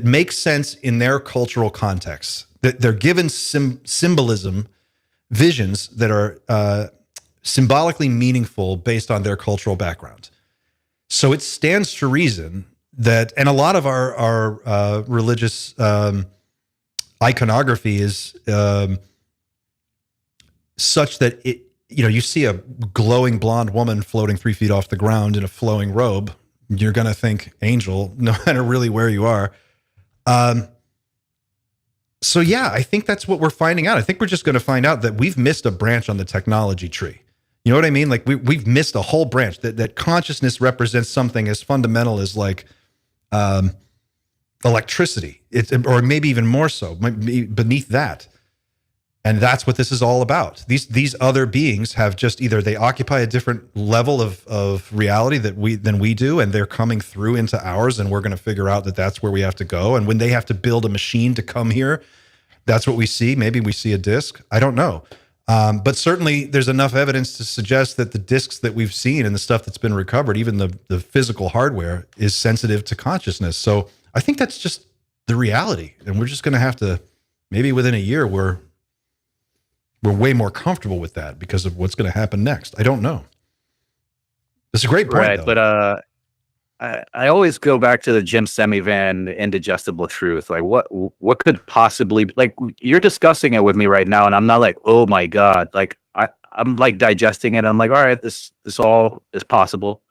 make sense in their cultural context. That they're given symbolism, visions that are symbolically meaningful based on their cultural background. So it stands to reason that, and a lot of our religious iconography is such that you see a glowing blonde woman floating 3 feet off the ground in a flowing robe, you're going to think angel, no matter really where you are. So yeah, I think that's what we're finding out. I think we're just going to find out that we've missed a branch on the technology tree. You know what I mean? Like we've missed a whole branch, that consciousness represents something as fundamental as like electricity, or maybe even more so, beneath that. And that's what this is all about. These other beings have just either they occupy a different level of reality than we do, and they're coming through into ours, and we're going to figure out that that's where we have to go. And when they have to build a machine to come here, that's what we see. Maybe we see a disc. I don't know. But certainly there's enough evidence to suggest that the discs that we've seen and the stuff that's been recovered, even the physical hardware, is sensitive to consciousness. So I think that's just the reality. And we're just going to have to, maybe within a year, we're way more comfortable with that because of what's going to happen next. I don't know. It's a great point, right? though. But I always go back to the Jim Semivan indigestible truth. Like what could possibly, like, you're discussing it with me right now, and I'm not like, oh my god, like I'm like digesting it. I'm like, all right, this all is possible.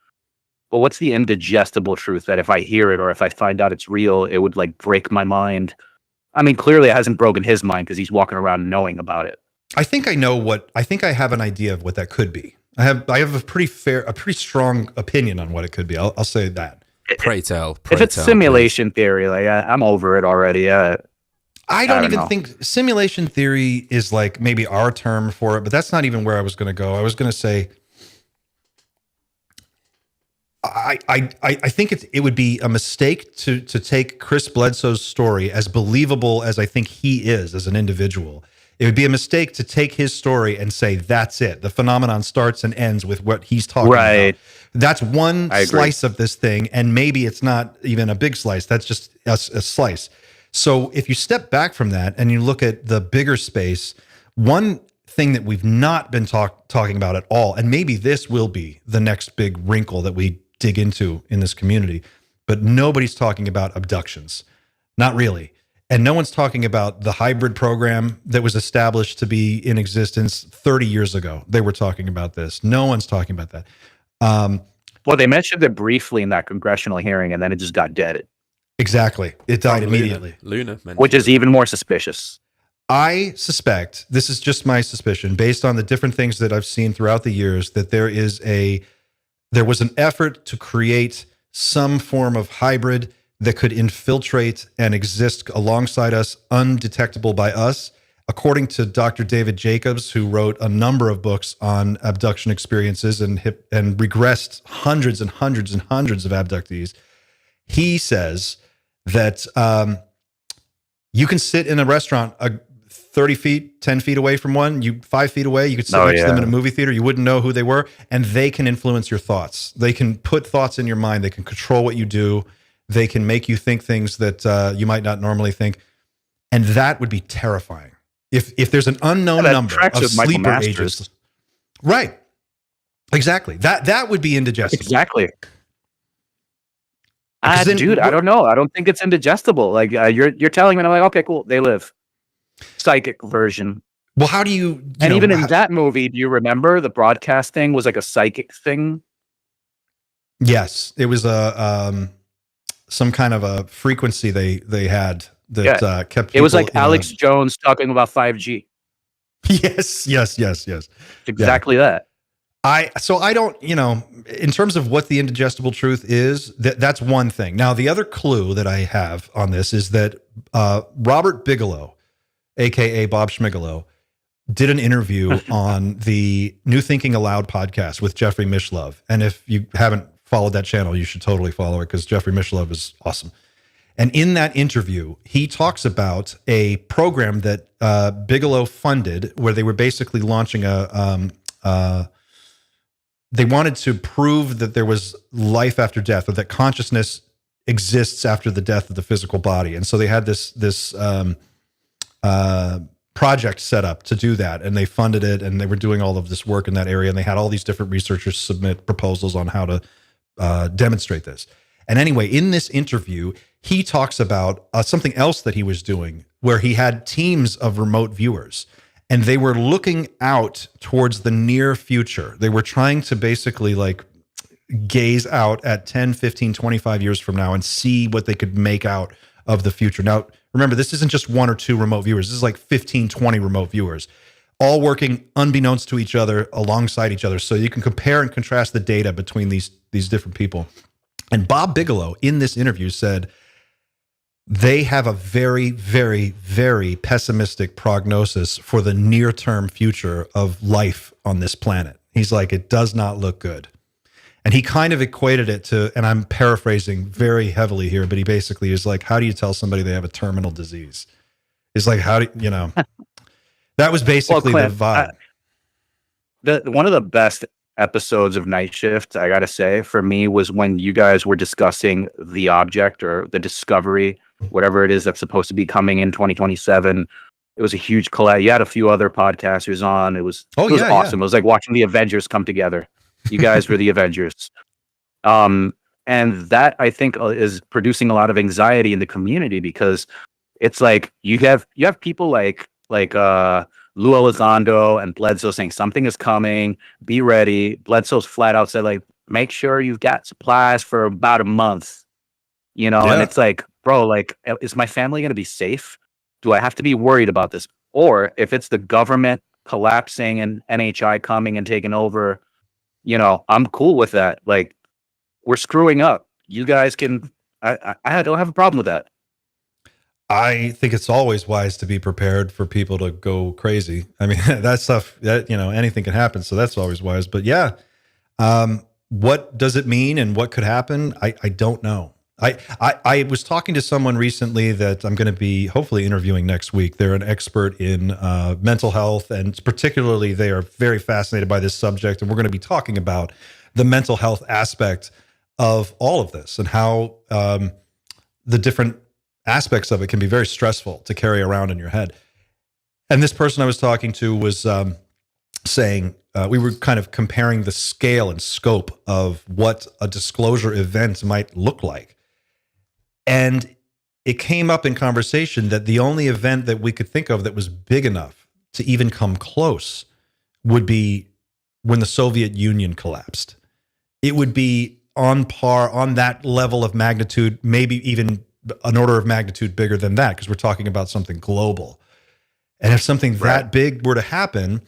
But what's the indigestible truth that if I hear it or if I find out it's real, it would like break my mind? I mean, clearly it hasn't broken his mind because he's walking around knowing about it. I think I have an idea of what that could be. I have a pretty strong opinion on what it could be. I'll say that. Pray tell. If it's simulation theory, like I'm over it already. I don't even think simulation theory is like maybe our term for it, but that's not even where I was going to go. I was going to say, I think it would be a mistake to take Chris Bledsoe's story as believable as I think he is as an individual. It would be a mistake to take his story and say, that's it. The phenomenon starts and ends with what he's talking about. That's one slice of this thing, and maybe it's not even a big slice. That's just a slice. So if you step back from that and you look at the bigger space, one thing that we've not been talking about at all, and maybe this will be the next big wrinkle that we dig into in this community, but nobody's talking about abductions. Not really. And no one's talking about the hybrid program that was established to be in existence 30 years ago. They were talking about this. No one's talking about that. Well, they mentioned it briefly in that congressional hearing, and then it just got dead. Exactly. It died immediately. Luna which is even more suspicious. I suspect, this is just my suspicion, based on the different things that I've seen throughout the years, that there was an effort to create some form of hybrid that could infiltrate and exist alongside us, undetectable by us. According to Dr. David Jacobs, who wrote a number of books on abduction experiences and regressed hundreds and hundreds and hundreds of abductees, he says that you can sit in a restaurant 30 feet, 10 feet away from one, 5 feet away, you could sit next to them in a movie theater, you wouldn't know who they were, and they can influence your thoughts. They can put thoughts in your mind. They can control what you do. They can make you think things that you might not normally think. And that would be terrifying. If there's an unknown number of sleeper agents. Right. Exactly. That would be indigestible. Exactly. Dude, I don't know. I don't think it's indigestible. Like you're telling me, and I'm like, okay, cool. They live. Psychic version. Well, how do you even in that movie, do you remember the broadcast thing was like a psychic thing? Yes. It was some kind of a frequency they had that kept people. It was like Alex Jones talking about 5G. Yes. Exactly that. So I don't, in terms of what the indigestible truth is, that's one thing. Now, the other clue that I have on this is that Robert Bigelow, aka Bob Schmigelo, did an interview on the New Thinking Aloud podcast with Jeffrey Mishlove. And if you haven't followed that channel, you should totally follow it because Jeffrey Mishlove is awesome. And in that interview, he talks about a program that Bigelow funded where they were basically launching they wanted to prove that there was life after death, or that consciousness exists after the death of the physical body. And so they had this project set up to do that, and they funded it, and they were doing all of this work in that area, and they had all these different researchers submit proposals on how to demonstrate this. And anyway, in this interview, he talks about something else that he was doing where he had teams of remote viewers, and they were looking out towards the near future. They were trying to basically like gaze out at 10, 15, 25 years from now and see what they could make out of the future. Now, remember, this isn't just one or two remote viewers. This is like 15, 20 remote viewers, all working unbeknownst to each other, alongside each other. So you can compare and contrast the data between these different people. And Bob Bigelow in this interview said they have a very, very, very pessimistic prognosis for the near-term future of life on this planet. He's like, it does not look good. And he kind of equated it to, and I'm paraphrasing very heavily here, but he basically is like, how do you tell somebody they have a terminal disease? It's like, how do you know? That was basically the vibe. One of the best episodes of Night Shift, I gotta say, for me, was when you guys were discussing the object or the discovery, whatever it is that's supposed to be coming in 2027. It was a huge collab. You had a few other podcasters on. It was awesome. Yeah. It was like watching the Avengers come together. You guys were the Avengers. And that, I think, is producing a lot of anxiety in the community, because it's like you have people like Lou Elizondo and Bledsoe saying something is coming, be ready. Bledsoe's flat out said, like, make sure you've got supplies for about a month, and it's like, bro, like, is my family going to be safe? Do I have to be worried about this? Or if it's the government collapsing and NHI coming and taking over, I'm cool with that. Like, we're screwing up. You guys can, I don't have a problem with that. I think it's always wise to be prepared for people to go crazy. I mean, that stuff that, anything can happen. So that's always wise. But yeah, what does it mean and what could happen? I don't know. I was talking to someone recently that I'm going to be hopefully interviewing next week. They're an expert in mental health, and particularly they are very fascinated by this subject. And we're going to be talking about the mental health aspect of all of this and how the different aspects of it can be very stressful to carry around in your head. And this person I was talking to was saying, we were kind of comparing the scale and scope of what a disclosure event might look like. And it came up in conversation that the only event that we could think of that was big enough to even come close would be when the Soviet Union collapsed. It would be on par, on that level of magnitude, maybe even an order of magnitude bigger than that, because we're talking about something global. And if something that big were to happen,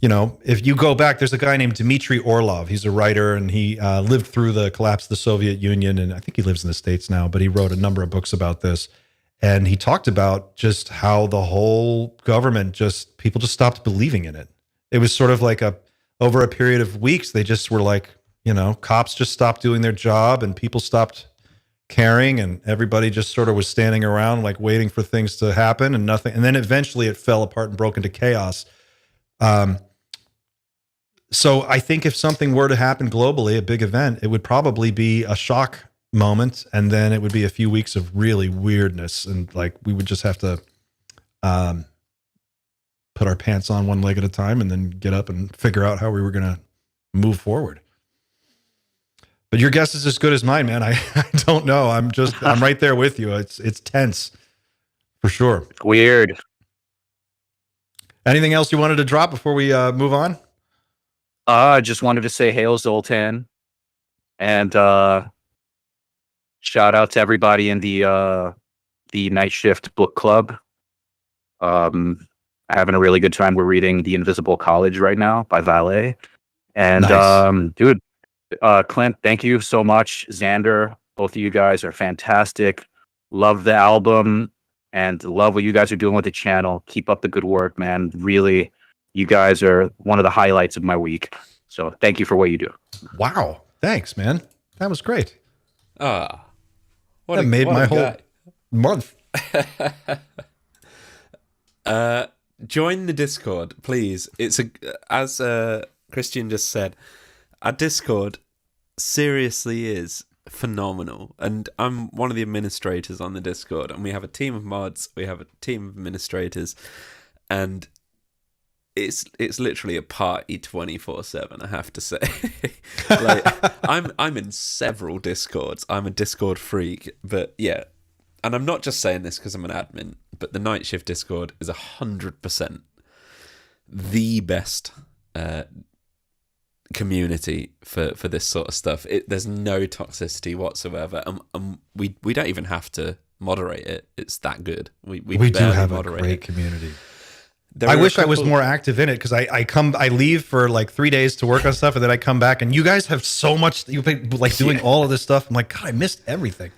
if you go back, there's a guy named Dmitry Orlov. He's a writer, and he lived through the collapse of the Soviet Union, and I think he lives in the States now, but he wrote a number of books about this. And he talked about just how the whole government people just stopped believing in it. It was sort of like over a period of weeks, they just were like, cops just stopped doing their job, and people stopped caring, and everybody just sort of was standing around like waiting for things to happen, and nothing. And then eventually it fell apart and broke into chaos. So I think if something were to happen globally, a big event, it would probably be a shock moment, and then it would be a few weeks of really weirdness, and like we would just have to put our pants on one leg at a time and then get up and figure out how we were going to move forward. But your guess is as good as mine, man. I don't know. I'm right there with you. It's tense for sure. It's weird. Anything else you wanted to drop before we move on? I just wanted to say Hail Zoltan, and shout out to everybody in the Night Shift book club. Having a really good time. We're reading The Invisible College right now by Valet. And Nice. dude, Clint, thank you so much. Xander, both of you guys are fantastic. Love the album and love what you guys are doing with the channel. Keep up the good work, man. Really, you guys are one of the highlights of my week. So thank you for what you do. Wow. Thanks, man. That was great. Ah, That made my whole month. Join the Discord, please. It's as Christian just said, our Discord seriously is phenomenal, and I'm one of the administrators on the Discord, and we have a team of mods, we have a team of administrators, and it's literally a party 24/7. I have to say, like I'm in several Discords. I'm a Discord freak, but yeah, and I'm not just saying this because I'm an admin, but the Night Shift Discord is 100% the best community for this sort of stuff. There's no toxicity whatsoever, we don't even have to moderate it. It's that good. We do have a great community. I wish I was more active in it, because I leave for like 3 days to work on stuff, and then I come back and you guys have so much, you've been like doing all of this stuff. I'm like, God, I missed everything.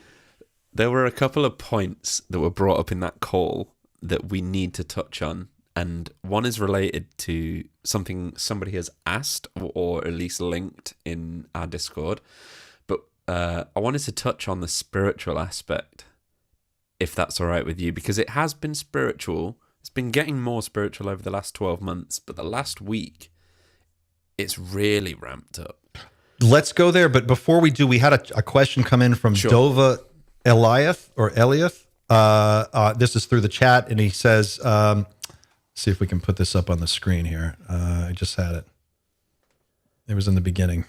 There were a couple of points that were brought up in that call that we need to touch on, and one is related to something somebody has asked or at least linked in our Discord. But I wanted to touch on the spiritual aspect, if that's all right with you, because it has been spiritual. It's been getting more spiritual over the last 12 months, but the last week, it's really ramped up. Let's go there, but before we do, we had a question come in from Dova Eliath. This is through the chat, and he says, see if we can put this up on the screen here. I just had it. It was in the beginning.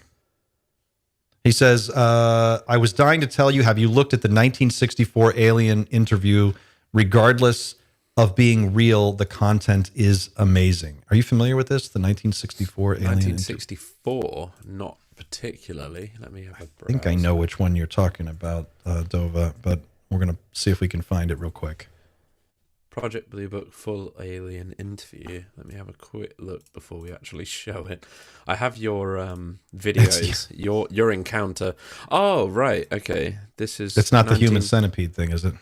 He says, I was dying to tell you, have you looked at the 1964 Alien interview? Regardless of being real, the content is amazing. Are you familiar with this? The 1964 Alien 1964? Not particularly. Let me have a browse. I think I know which one you're talking about, Dova, but we're going to see if we can find it real quick. Project Blue Book full alien interview. Let me have a quick look before we actually show it. I have your videos, your encounter. Oh, right. Okay. This is... It's not the human centipede thing, is it?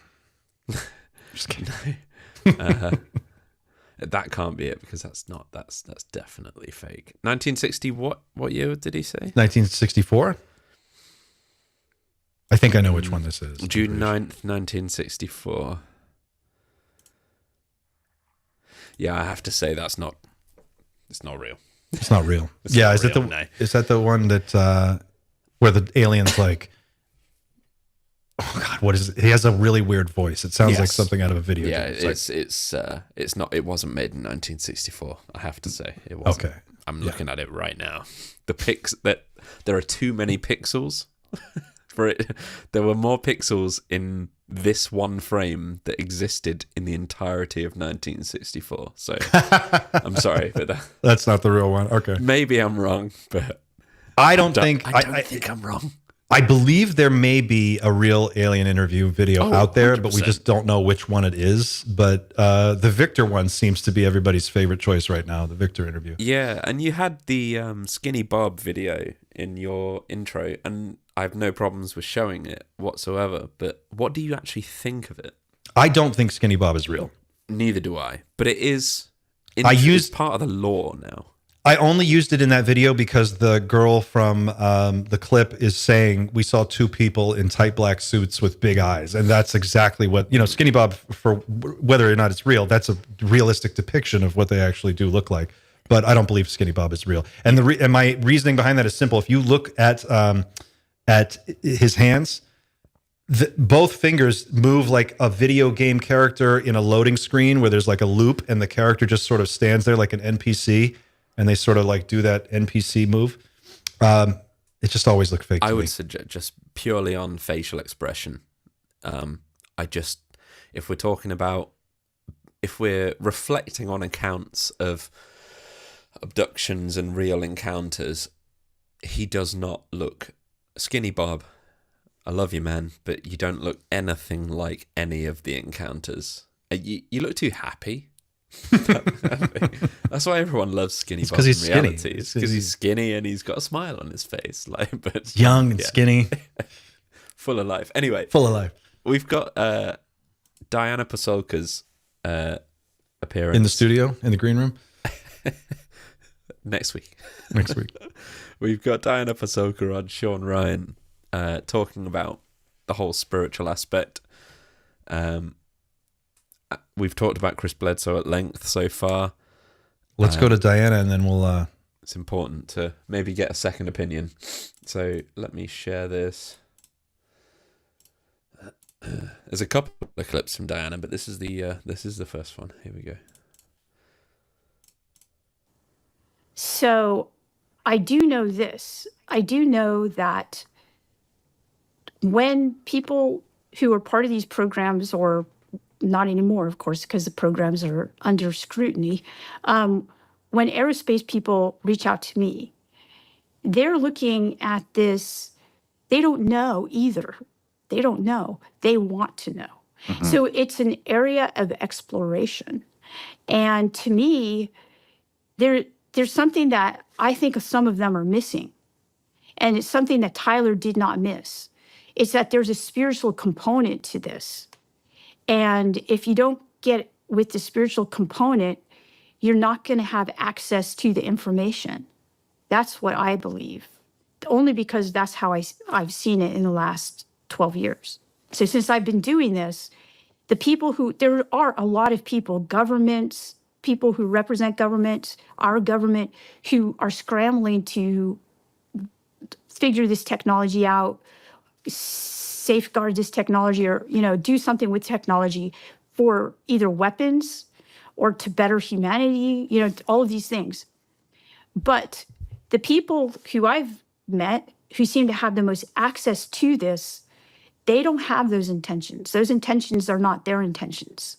Just kidding. That can't be it, because that's definitely fake. 1960, what year did he say? 1964? I think I know which one this is. June 9th, 1964. Yeah, I have to say it's not real. It's not real. It's yeah, not is real, it the no. Is that the one that where the alien's like, oh God, what is it? He has a really weird voice. It sounds like something out of a video Yeah, game. it's not. It wasn't made in 1964. I have to say it wasn't. Okay. I'm looking at it right now. There are too many pixels for it. There were more pixels in this one frame that existed in the entirety of 1964. So I'm sorry, but that's not the real one. Okay, maybe I'm wrong, but I don't think I'm wrong. I believe there may be a real alien interview video out there, 100%. but we just don't know which one it is. But the Victor one seems to be everybody's favorite choice right now, the Victor interview. Yeah, and you had the Skinny Bob video in your intro, and I have no problems with showing it whatsoever. But what do you actually think of it? I don't think Skinny Bob is real. Neither do I. But it is. It's part of the lore now. I only used it in that video because the girl from the clip is saying we saw two people in tight black suits with big eyes, and that's exactly what Skinny Bob. For whether or not it's real, that's a realistic depiction of what they actually do look like. But I don't believe Skinny Bob is real. And and my reasoning behind that is simple. If you look at his hands, both fingers move like a video game character in a loading screen where there's like a loop, and the character just sort of stands there like an NPC. And they sort of like do that NPC move. It just always looked fake to me. I would suggest just purely on facial expression. If we're reflecting on accounts of abductions and real encounters, he does not look Skinny Bob. I love you, man, but you don't look anything like any of the encounters. You look too happy That's why everyone loves Skinny Bob 'cause in he's skinny. reality. It's because he's skinny and he's got a smile on his face. But Young and skinny. Full of life. Anyway. Full of life. We've got Diana Pasulka's appearance. In the studio, in the green room? Next week. Next week. We've got Diana Pasulka on Sean Ryan talking about the whole spiritual aspect. We've talked about Chris Bledsoe at length so far. Let's go to Diana and then we'll... It's important to maybe get a second opinion. So let me share this. There's a couple of clips from Diana, but this is the first one. Here we go. So I do know this. I do know that when people who are part of these programs, or not anymore, of course, because the programs are under scrutiny, when aerospace people reach out to me, they're looking at this. They don't know either. They don't know. They want to know. Mm-hmm. So it's an area of exploration. And to me, there's something that I think some of them are missing. And it's something that Tyler did not miss. It's that there's a spiritual component to this. And if you don't get with the spiritual component, you're not going to have access to the information. That's what I believe. Only because that's how I've seen it in the last 12 years. So since I've been doing this, there are a lot of people, governments, people who represent government, our government, who are scrambling to figure this technology out, safeguard this technology, or, do something with technology for either weapons or to better humanity, all of these things. But the people who I've met who seem to have the most access to this, they don't have those intentions. Those intentions are not their intentions.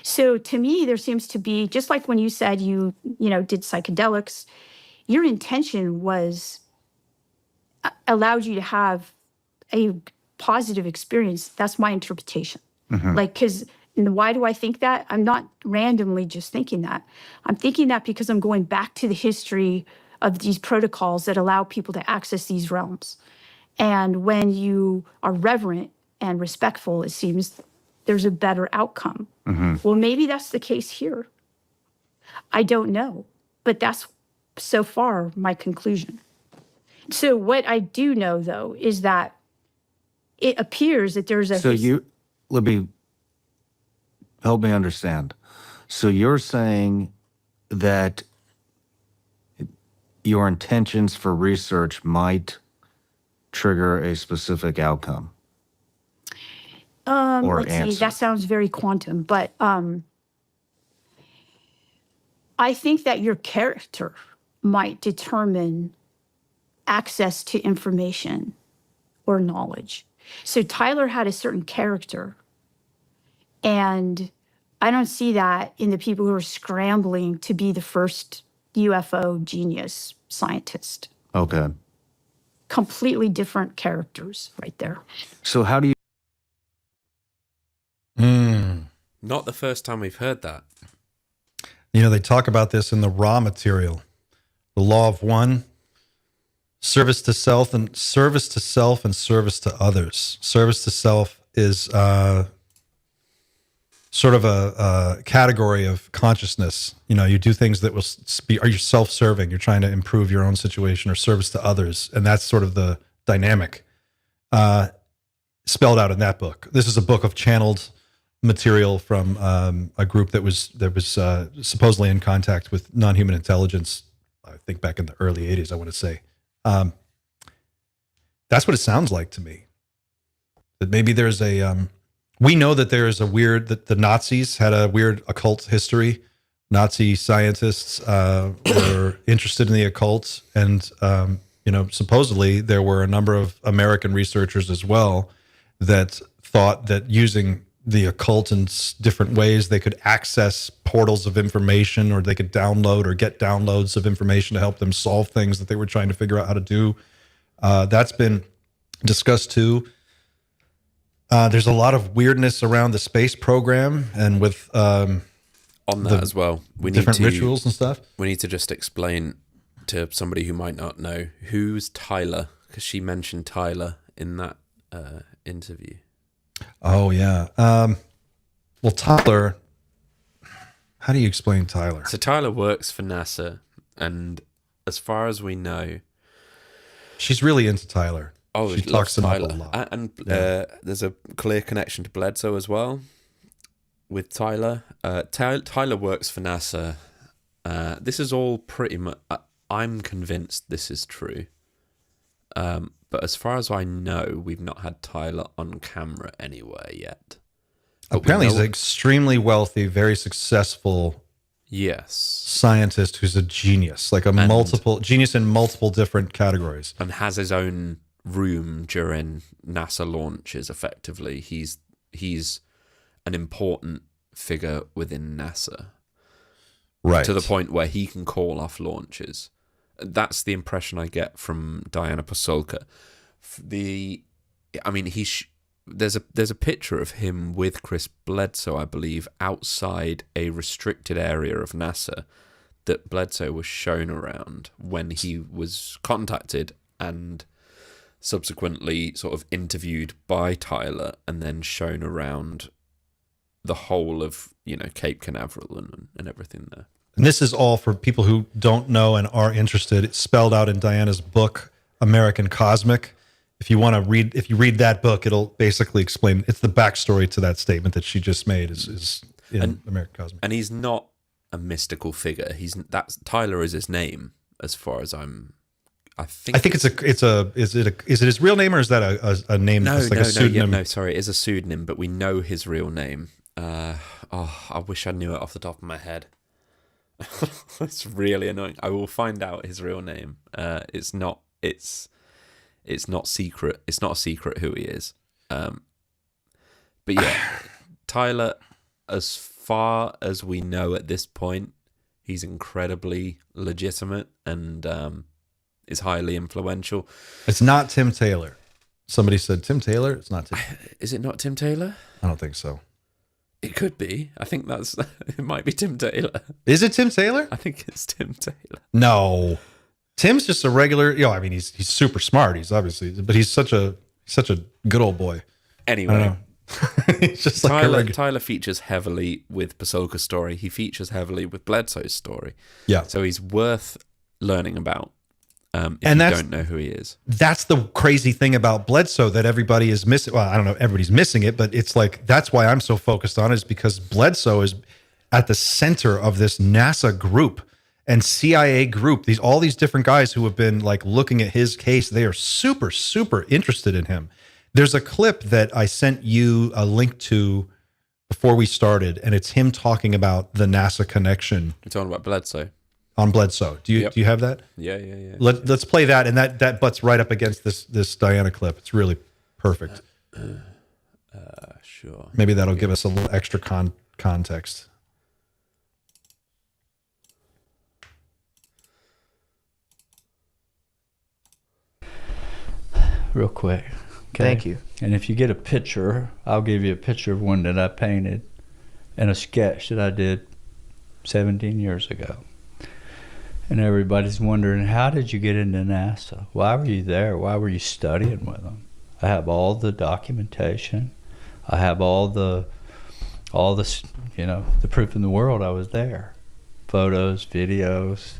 So to me, there seems to be, just like when you said you did psychedelics, your intention was allowed you to have a positive experience. That's my interpretation. Mm-hmm. Because why do I think that? I'm not randomly just thinking that. I'm thinking that because I'm going back to the history of these protocols that allow people to access these realms. And when you are reverent and respectful, it seems there's a better outcome. Mm-hmm. Well, maybe that's the case here. I don't know, but that's so far my conclusion. So what I do know, though, is that it appears that there's a... So let me help me understand. So you're saying that your intentions for research might trigger a specific outcome or let's answer. See, that sounds very quantum, but I think that your character might determine access to information or knowledge. So Tyler had a certain character, and I don't see that in the people who are scrambling to be the first UFO genius scientist. Okay. Completely different characters right there. So how do you... Not the first time we've heard that. They talk about this in the raw material. The law of one, service to self and service to others. Service to self is sort of a category of consciousness. You do things that are you self-serving. You're trying to improve your own situation, or service to others. And that's sort of the dynamic spelled out in that book. This is a book of channeled material from a group that was supposedly in contact with non-human intelligence, I think back in the early 80s, I want to say. That's what it sounds like to me. That maybe there's we know that there is that the Nazis had a weird occult history. Nazi scientists were interested in the occult, and supposedly there were a number of American researchers as well that thought that using the occult in different ways, they could access portals of information, or they could download or get downloads of information to help them solve things that they were trying to figure out how to do. That's been discussed too. There's a lot of weirdness around the space program, and with On that as well, we need different to, rituals and stuff. We need to just explain to somebody who might not know, who's Tyler, because she mentioned Tyler in that interview. Oh yeah. Well, Tyler. How do you explain Tyler? So Tyler works for NASA, and as far as we know, she's really into Tyler. Oh, she talks about Tyler a lot. And there's a clear connection to Bledsoe as well with Tyler. Tyler works for NASA. This is all pretty much... I'm convinced this is true. But as far as I know, we've not had Tyler on camera anywhere yet. But apparently he's an extremely wealthy, very successful scientist who's a genius, like genius in multiple different categories. And has his own room during NASA launches, effectively. He's an important figure within NASA. Right. To the point where he can call off launches. That's the impression I get from Diana Pasulka. There's a picture of him with Chris Bledsoe, I believe, outside a restricted area of NASA that Bledsoe was shown around when he was contacted and subsequently sort of interviewed by Tyler and then shown around the whole of, Cape Canaveral and everything there. And this is all for people who don't know and are interested. It's spelled out in Diana's book, American Cosmic. If you read that book, it'll basically explain. It's the backstory to that statement that she just made is in American Cosmic. And he's not a mystical figure. Tyler is his name, as far as I think is it his real name, or is that a name? No, that's like a pseudonym? no, sorry, it is a pseudonym, but we know his real name. I wish I knew it off the top of my head. It's really annoying. I will find out his real name. It's not secret. It's not a secret who he is. But yeah, Tyler, as far as we know at this point, he's incredibly legitimate and is highly influential. It's not Tim Taylor. Somebody said Tim Taylor. It's not Tim. Is it not Tim Taylor? I don't think so. It could be. I think it might be Tim Taylor. Is it Tim Taylor? I think it's Tim Taylor. No. Tim's just a regular, he's super smart. He's obviously, but he's such a good old boy. Anyway, he's just Tyler features heavily with Pasulka's story. He features heavily with Bledsoe's story. Yeah. So he's worth learning about if you don't know who he is. That's the crazy thing about Bledsoe that everybody is missing. Well, I don't know, everybody's missing it, but it's like, that's why I'm so focused on it, is because Bledsoe is at the center of this NASA group and CIA group, all these different guys who have been like looking at his case. They are super, super interested in him. There's a clip that I sent you a link to before we started, and it's him talking about the NASA connection. You're talking about Bledsoe. On Bledsoe. Do you have that? Yeah. Let's play that, and that butts right up against this Diana clip. It's really perfect. Sure. Maybe that'll give us a little extra context. Real quick. Okay? Thank you. And if you get a picture, I'll give you a picture of one that I painted and a sketch that I did 17 years ago. And everybody's wondering, how did you get into NASA? Why were you there? Why were you studying with them? I have all the documentation. I have all the the proof in the world I was there. Photos, videos,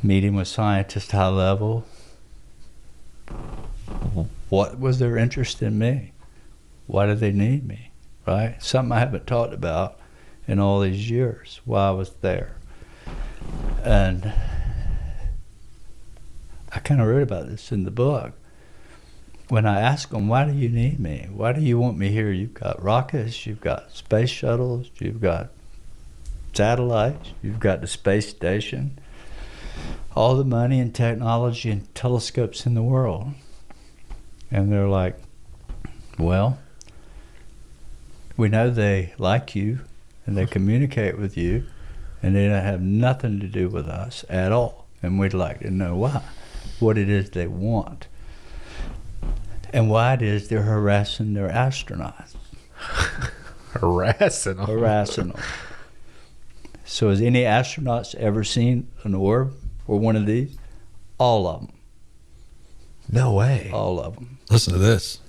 meeting with scientists high level. What was their interest in me? Why did they need me, right? Something I haven't talked about in all these years, why I was there. And I kind of wrote about this in the book. When I asked them, why do you need me? Why do you want me here? You've got rockets, you've got space shuttles, you've got satellites, you've got the space station, all the money and technology and telescopes in the world. And they're like, well, we know they like you and they communicate with you, and they don't have nothing to do with us at all. And we'd like to know why, what it is they want, and why it is they're harassing their astronauts. Harassing them. So has any astronauts ever seen an orb or one of these? All of them. No way. All of them. Listen to this.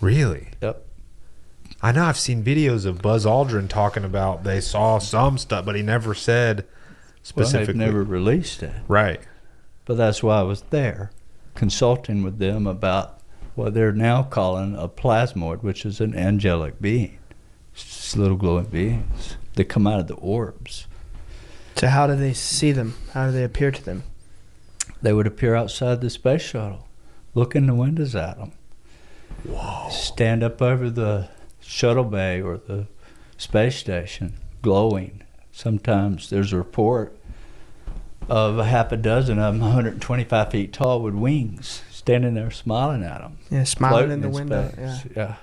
Really? Yep. I know I've seen videos of Buzz Aldrin talking about they saw some stuff, but he never said specifically. Well, they've never released it. Right. But that's why I was there, consulting with them about what they're now calling a plasmoid, which is an angelic being. It's just little glowing beings that come out of the orbs. So how do they see them? How do they appear to them? They would appear outside the space shuttle, look in the windows at them. Whoa. Stand up over the shuttle bay or the space station, glowing. Sometimes there's a report of a half a dozen of them, 125 feet tall, with wings, standing there smiling at them. Yeah, smiling in the window. Space.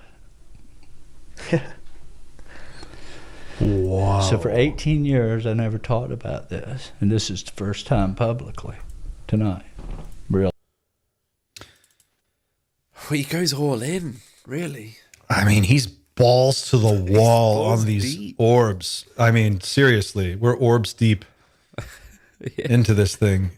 Yeah. Wow. So for 18 years, I never talked about this, and this is the first time publicly tonight. Real. Well, he goes all in, really. I mean, he's balls to the wall balls on these deep. orbs. I mean, seriously, we're orbs deep into this thing.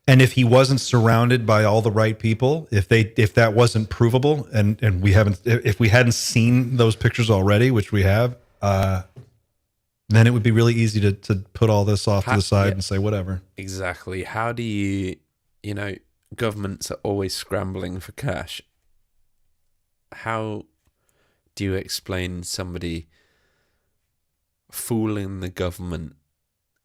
And if he wasn't surrounded by all the right people, if that wasn't provable, and if we hadn't seen those pictures already, which we have, then it would be really easy to put all this off to the side and say whatever. Exactly. How do you governments are always scrambling for cash. How do you explain somebody fooling the government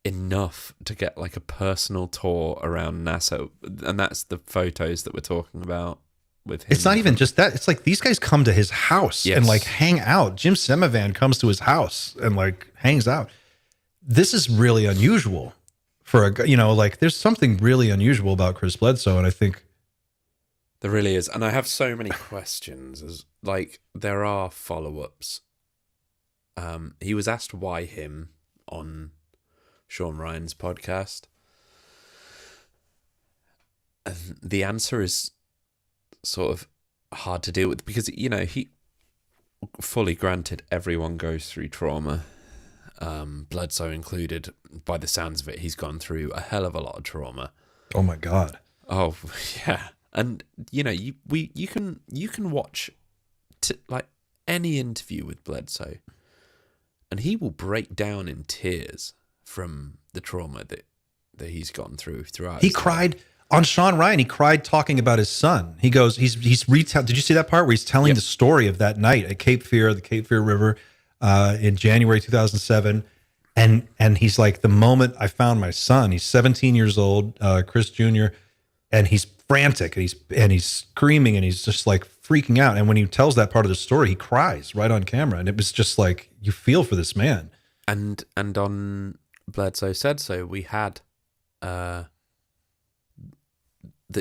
enough to get like a personal tour around NASA? And that's the photos that we're talking about with him. It's not even just that. It's like these guys come to his house and like hang out. Jim Semivan comes to his house and like hangs out. This is really unusual for a, like there's something really unusual about Chris Bledsoe. And I think there really is. And I have so many questions, as like there are follow-ups. He was asked why him on Sean Ryan's podcast. And the answer is sort of hard to deal with because, he fully granted everyone goes through trauma. Bledsoe included, by the sounds of it, he's gone through a hell of a lot of trauma. Oh my God. Oh yeah. And you can watch like any interview with Bledsoe and he will break down in tears from the trauma that he's gone throughout. He cried on Sean Ryan. He cried talking about his son. He goes, he's did you see that part where he's telling the story of that night at Cape Fear, the Cape Fear River, in January 2007. And he's like, the moment I found my son, he's 17 years old, Chris Jr., and he's frantic and he's screaming and he's just like freaking out. And when he tells that part of the story, he cries right on camera. And it was just like, you feel for this man. And on Bledsoe Said So, we had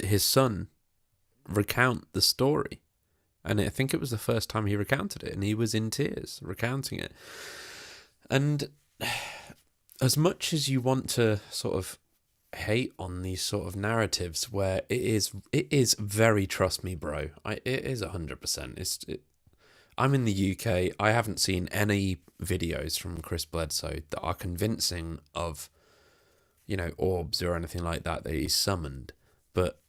his son recount the story. And I think it was the first time he recounted it, and he was in tears recounting it. And as much as you want to sort of hate on these sort of narratives where it is very trust me, bro. It is 100%. I'm in the UK. I haven't seen any videos from Chris Bledsoe that are convincing of, orbs or anything like that he's summoned. But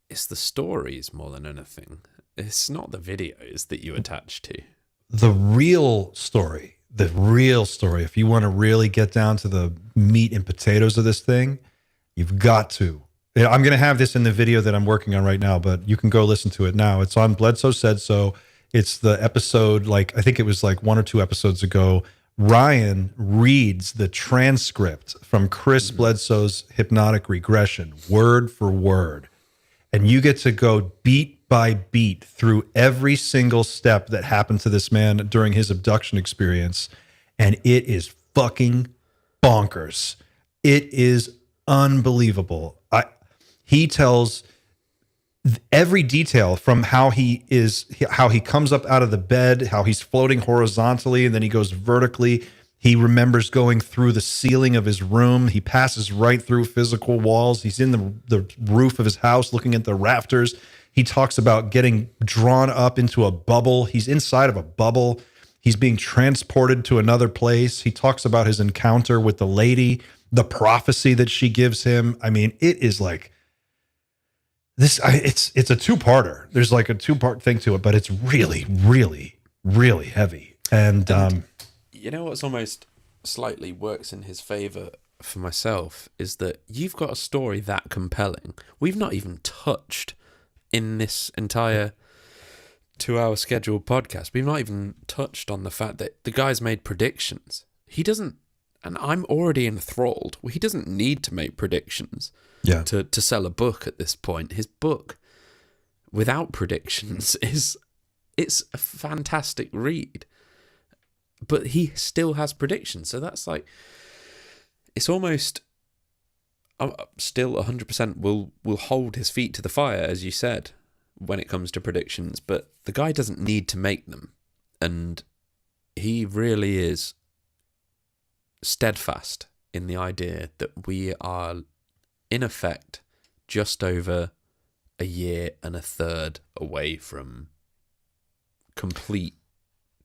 it's the stories more than anything. It's not the videos that you attach to. The real story, if you want to really get down to the meat and potatoes of this thing, you've got to. I'm going to have this in the video that I'm working on right now, but you can go listen to it now. It's on Bledsoe Said So. It's the episode, I think it was 1 or 2 episodes ago. Ryan reads the transcript from Chris Bledsoe's hypnotic regression, word for word. And you get to go beat by beat through every single step that happened to this man during his abduction experience. And it is fucking bonkers. It is unbelievable. He tells every detail from how he comes up out of the bed, how he's floating horizontally, and then he goes vertically. He remembers going through the ceiling of his room. He passes right through physical walls. He's in the roof of his house looking at the rafters. He talks about getting drawn up into a bubble. He's inside of a bubble. He's being transported to another place. He talks about his encounter with the lady, the prophecy that she gives him. I mean, it is like this. It's a two-parter. There's like a two-part thing to it, but it's really, really, really heavy. And you know what's almost slightly works in his favor for myself is that you've got a story that compelling. We've not even touched in this entire 2-hour scheduled podcast. We've not even touched on the fact that the guy's made predictions. He doesn't, and I'm already enthralled. He doesn't need to make predictions to sell a book at this point. His book, without predictions, it's a fantastic read. But he still has predictions, so that's like, it's almost still 100% will hold his feet to the fire, as you said, when it comes to predictions. But the guy doesn't need to make them, and he really is steadfast in the idea that we are, in effect, just over a year and a third away from complete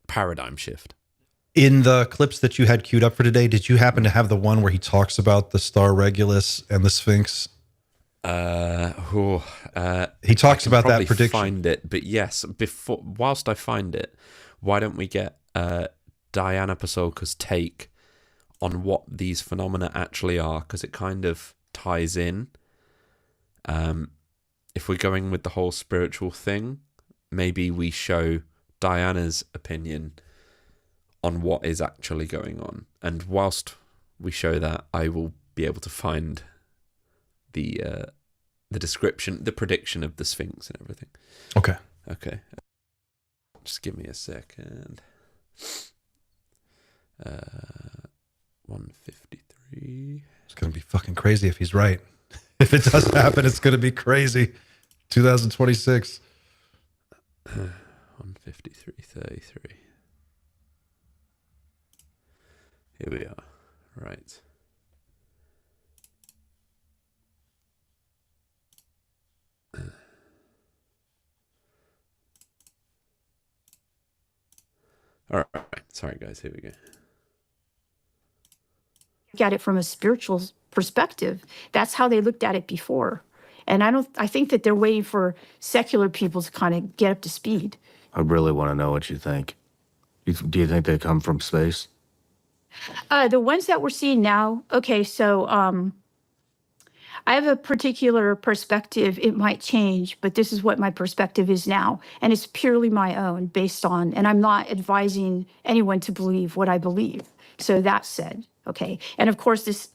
paradigm shift. In the clips that you had queued up for today, did you happen to have the one where he talks about the Star Regulus and the Sphinx? He talks about that prediction. Find it, but yes. Whilst I find it, why don't we get Diana Pasolka's take on what these phenomena actually are? Because it kind of ties in. If we're going with the whole spiritual thing, maybe we show Diana's opinion on what is actually going on. And whilst we show that, I will be able to find the description, the prediction of the Sphinx and everything. Okay. Just give me a second. 153. It's going to be fucking crazy if he's right. If it does happen, it's going to be crazy. 2026. 153.33. Here we are. Right. All right. Sorry, guys. Here we go. Look at it from a spiritual perspective. That's how they looked at it before. And I think that they're waiting for secular people to kind of get up to speed. I really want to know what you think. Do you think they come from space? The ones that we're seeing now, okay, so I have a particular perspective. It might change, but this is what my perspective is now. And it's purely my own based on, and I'm not advising anyone to believe what I believe. So that said, okay. And of course, this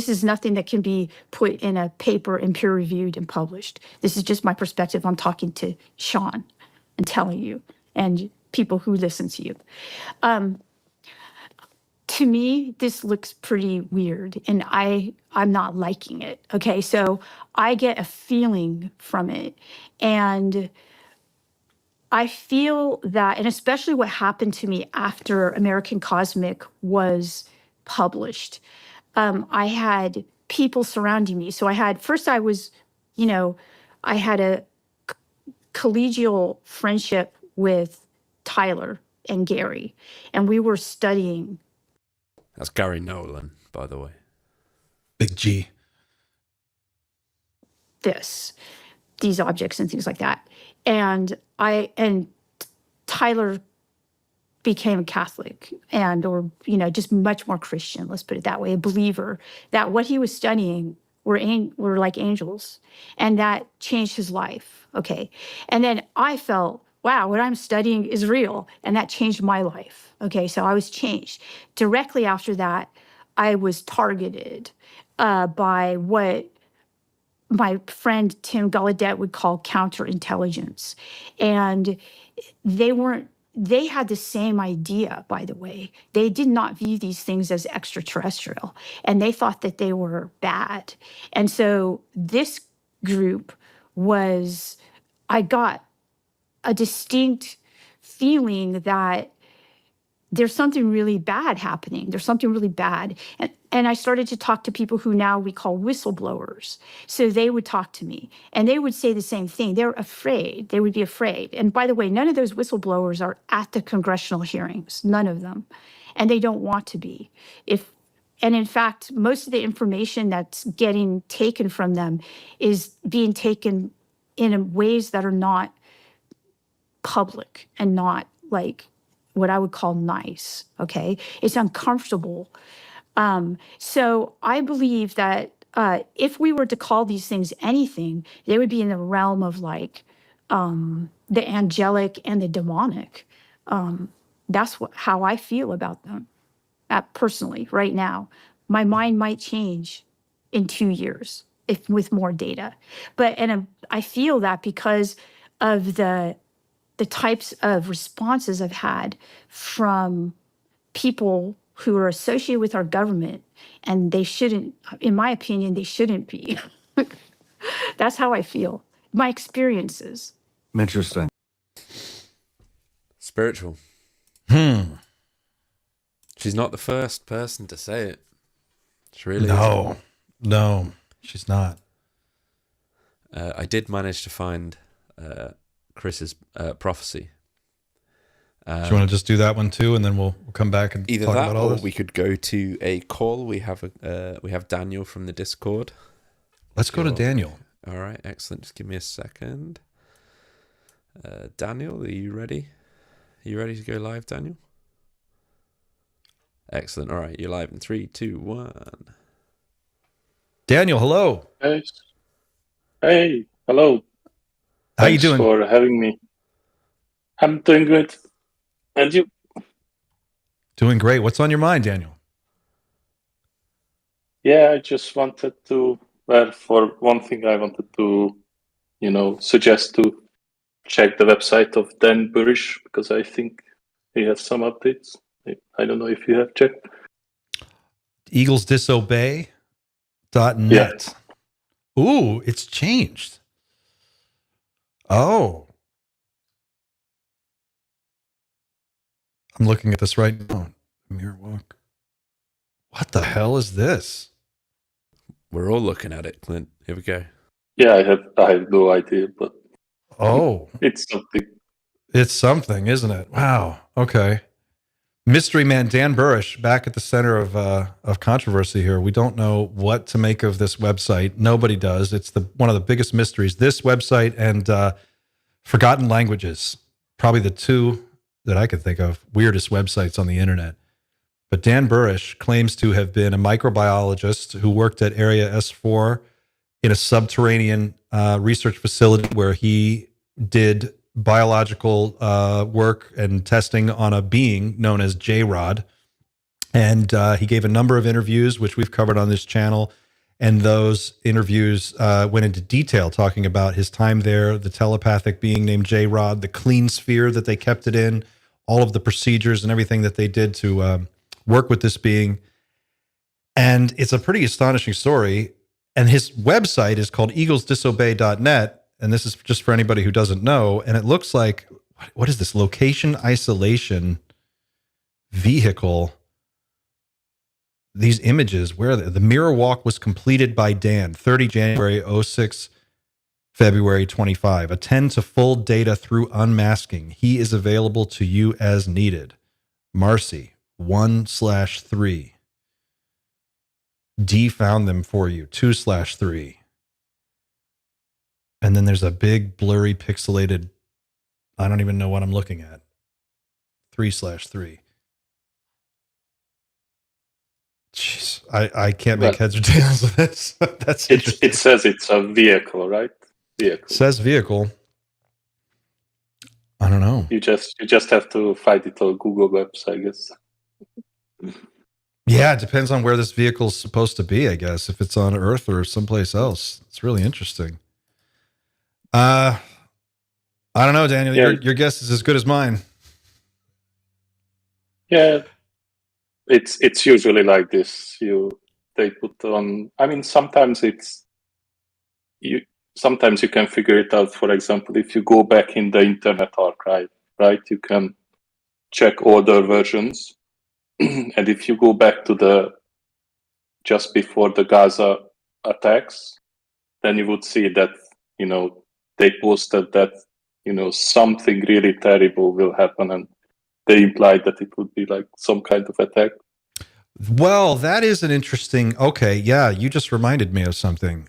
is nothing that can be put in a paper and peer reviewed and published. This is just my perspective. I'm talking to Sean and telling you and people who listen to you. To me, this looks pretty weird, and I'm not liking it, okay? So I get a feeling from it, and I feel that, and especially what happened to me after American Cosmic was published, I had people surrounding me. So I had a collegial friendship with Tyler and Gary, and we were studying. That's Gary Nolan, by the way. Big G. These objects and things like that. And Tyler became a Catholic or just much more Christian, let's put it that way, a believer, that what he was studying were like angels. And that changed his life, okay? And then I felt, wow, what I'm studying is real. And that changed my life. Okay, so I was changed. Directly after that, I was targeted by what my friend Tim Gallaudet would call counterintelligence. And they had the same idea, by the way. They did not view these things as extraterrestrial, and they thought that they were bad. And so this group I got a distinct feeling that there's something really bad happening. There's something really bad. And And I started to talk to people who now we call whistleblowers. So they would talk to me and they would say the same thing. They're afraid. They would be afraid. And by the way, none of those whistleblowers are at the congressional hearings, none of them. And they don't want to be. And in fact, most of the information that's getting taken from them is being taken in ways that are not public and not like what I would call nice, okay? It's uncomfortable. So I believe that if we were to call these things anything, they would be in the realm of like the angelic and the demonic. That's how I feel about them personally right now. My mind might change in 2 years if with more data. I feel that because of the types of responses I've had from people who are associated with our government, and they shouldn't, in my opinion, they shouldn't be. That's how I feel. My experiences. Interesting. Spiritual. She's not the first person to say it. She really isn't. No, she's not. I did manage to find Chris's prophecy. Do you want to just do that one too, and then we'll come back and Either talk that, about all or this? we could go to a call. We have Daniel from the Discord. Let's go to Daniel. All right, excellent. Just give me a second. Daniel, are you ready? Are you ready to go live, Daniel? Excellent. All right, you're live in 3, 2, 1. Daniel, hello. Hey, hello. How you Thanks doing? for having me. I'm doing good. And you? Doing great. What's on your mind, Daniel? Yeah, I just wanted to, well, for one thing, I wanted to, suggest to check the website of Dan Burish, because I think he has some updates. I don't know if you have checked. eaglesdisobey.net. Yeah. Ooh, it's changed. Oh. I'm looking at this right now. Mirror walk. What the hell is this? We're all looking at it, Clint. Here we go. Yeah, I have no idea, but it's something. It's something, isn't it? Wow. Okay. Mystery man Dan Burish back at the center of controversy here. We don't know what to make of this website. Nobody does. It's one of the biggest mysteries. This website and Forgotten Languages, probably the two that I could think of weirdest websites on the internet. But Dan Burish claims to have been a microbiologist who worked at Area S4 in a subterranean research facility where he did biological work and testing on a being known as J-Rod. And he gave a number of interviews, which we've covered on this channel. And those interviews went into detail talking about his time there, the telepathic being named J-Rod, the clean sphere that they kept it in, all of the procedures and everything that they did to work with this being. And it's a pretty astonishing story. And his website is called eaglesdisobey.net. And this is just for anybody who doesn't know. And it looks like, what is this? Location isolation vehicle. These images, where are they? The mirror walk was completed by Dan, 30 January 06, February 25. Attend to full data through unmasking. He is available to you as needed. Marcy, 1/3. D found them for you, 2/3. And then there's a big blurry pixelated, I don't even know what I'm looking at, 3/3. Jeez, I can't make heads or tails of this. That's it says it's a vehicle, right? Vehicle. Says vehicle. I don't know. You just have to find it on Google Maps, I guess. Yeah, it depends on where this vehicle is supposed to be, I guess. If it's on Earth or someplace else. It's really interesting. I don't know, Daniel. Yeah. Your guess is as good as mine. Yeah. It's usually like this. They put on. I mean, sometimes sometimes you can figure it out. For example, if you go back in the Internet Archive, right, you can check older versions, and if you go back to the just before the Gaza attacks, then you would see that, they posted that, something really terrible will happen, and they implied that it would be like some kind of attack. Well, that is an interesting. Okay, yeah, you just reminded me of something.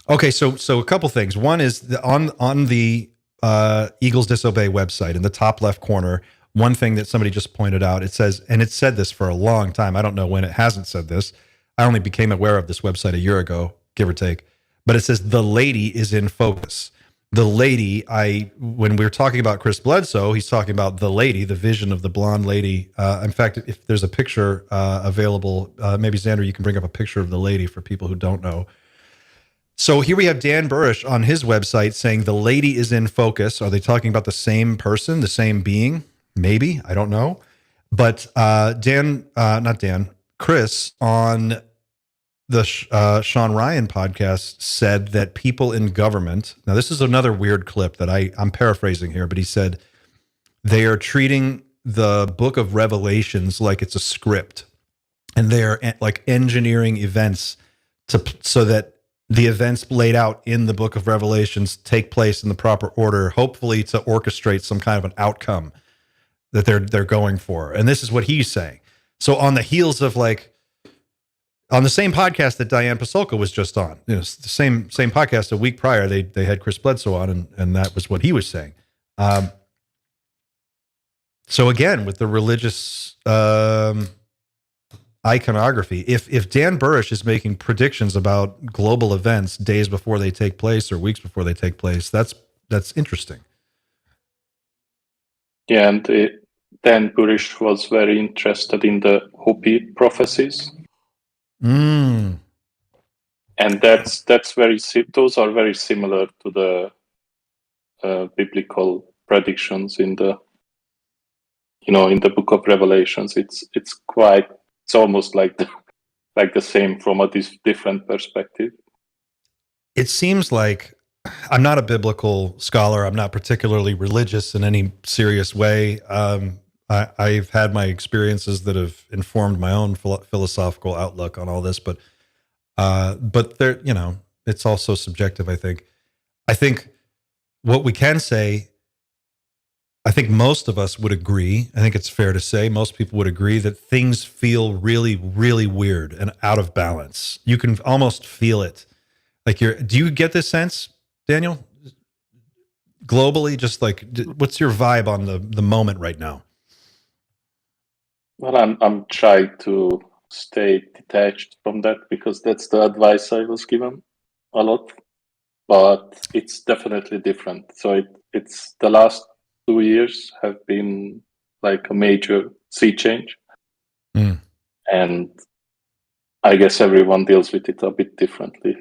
Okay, so a couple things. One is on the Eagles Disobey website in the top left corner. One thing that somebody just pointed out, it says, and it said this for a long time. I don't know when it hasn't said this. I only became aware of this website a year ago, give or take. But it says the lady is in focus. The lady, when we were talking about Chris Bledsoe, he's talking about the lady, the vision of the blonde lady. In fact, if there's a picture available, maybe Xander, you can bring up a picture of the lady for people who don't know. So here we have Dan Burish on his website saying the lady is in focus. Are they talking about the same person, the same being? Maybe, I don't know. But Chris on the Sean Ryan podcast said that people in government, now this is another weird clip that I'm paraphrasing here, but he said they are treating the book of Revelations like it's a script, and they are like engineering events so that the events laid out in the book of Revelations take place in the proper order, hopefully to orchestrate some kind of an outcome that they're going for. And this is what he's saying. So on the heels of on the same podcast that Diane Pasulka was just on, the same podcast a week prior, they had Chris Bledsoe on, and that was what he was saying. So again, with the religious iconography, if Dan Burish is making predictions about global events days before they take place or weeks before they take place, that's interesting. Yeah, and Dan Burish was very interested in the Hopi prophecies. And those are very similar to the biblical predictions in the book of Revelations. It's almost like the same from a different perspective. It seems like, I'm not a biblical scholar. I'm not particularly religious in any serious way. I've had my experiences that have informed my own philosophical outlook on all this, but there, it's also subjective. I think what we can say, I think most of us would agree. I think it's fair to say most people would agree that things feel really, really weird and out of balance. You can almost feel it. Do you get this sense, Daniel? Globally, just what's your vibe on the moment right now? Well, I'm trying to stay detached from that because that's the advice I was given a lot. But it's definitely different. So it's the last 2 years have been like a major sea change. And I guess everyone deals with it a bit differently.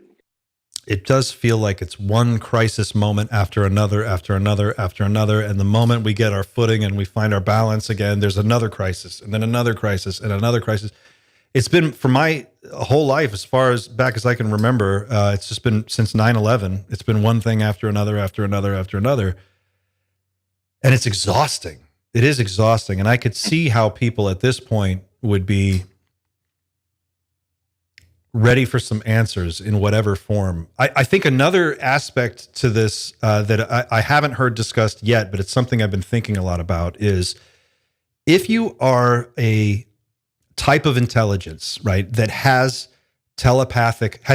It does feel like it's one crisis moment after another, after another, after another. And the moment we get our footing and we find our balance again, there's another crisis and then another crisis and another crisis. It's been for my whole life, as far as back as I can remember, it's just been since 9/11. It's been one thing after another, after another, after another. And it's exhausting. It is exhausting. And I could see how people at this point would be ready for some answers in whatever form. I think another aspect to this that I haven't heard discussed yet, but it's something I've been thinking a lot about, is if you are a type of intelligence, right, that has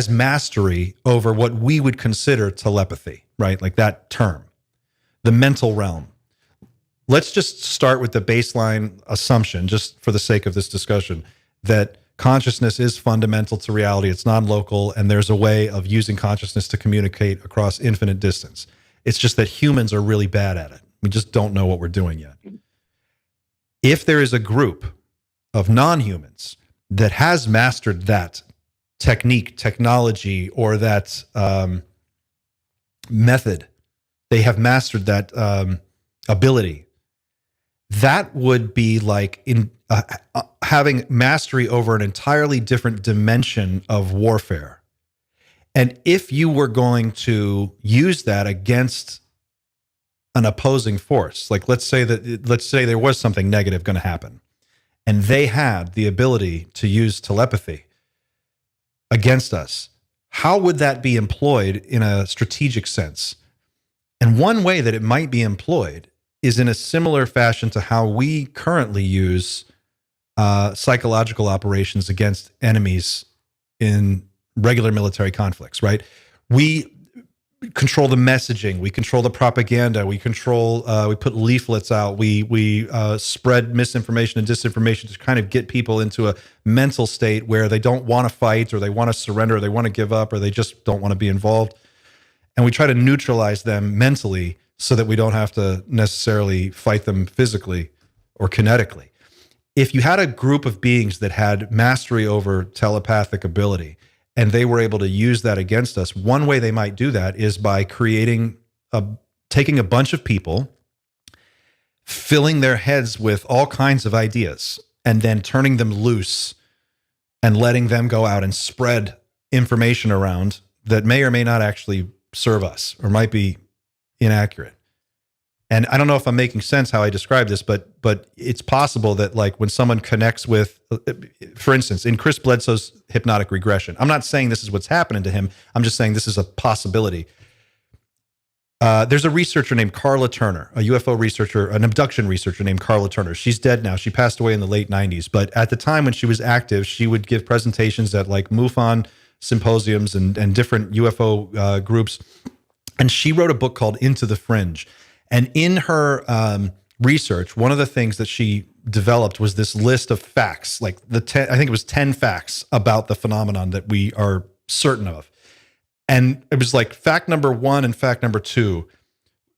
mastery over what we would consider telepathy, right, like that term, the mental realm. Let's just start with the baseline assumption, just for the sake of this discussion, that consciousness is fundamental to reality. It's non-local, and there's a way of using consciousness to communicate across infinite distance. It's just that humans are really bad at it. We just don't know what we're doing yet. If there is a group of non-humans that has mastered that technique, technology, or that method, they have mastered that ability, that would be like having mastery over an entirely different dimension of warfare. And if you were going to use that against an opposing force, like let's say there was something negative going to happen, and they had the ability to use telepathy, against us, how would that be employed in a strategic sense? And one way that it might be employed is in a similar fashion to how we currently use psychological operations against enemies in regular military conflicts, right? We control the messaging, we control the propaganda, we put leaflets out, we spread misinformation and disinformation to kind of get people into a mental state where they don't want to fight, or they want to surrender, or they want to give up, or they just don't want to be involved. And we try to neutralize them mentally so that we don't have to necessarily fight them physically or kinetically. If you had a group of beings that had mastery over telepathic ability, and they were able to use that against us, one way they might do that is by taking a bunch of people, filling their heads with all kinds of ideas, and then turning them loose and letting them go out and spread information around that may or may not actually serve us or might be inaccurate. And I don't know if I'm making sense how I describe this, but it's possible that, like, when someone connects with, for instance, in Chris Bledsoe's hypnotic regression, I'm not saying this is what's happening to him. I'm just saying this is a possibility. There's a researcher named Carla Turner, a UFO researcher, an abduction researcher named Carla Turner. She's dead now. She passed away in the late 90s. But at the time when she was active, she would give presentations at like MUFON symposiums and different UFO groups. And she wrote a book called Into the Fringe. And in her research, one of the things that she developed was this list of facts, like I think it was 10 facts about the phenomenon that we are certain of. And it was like fact number 1 and fact number 2.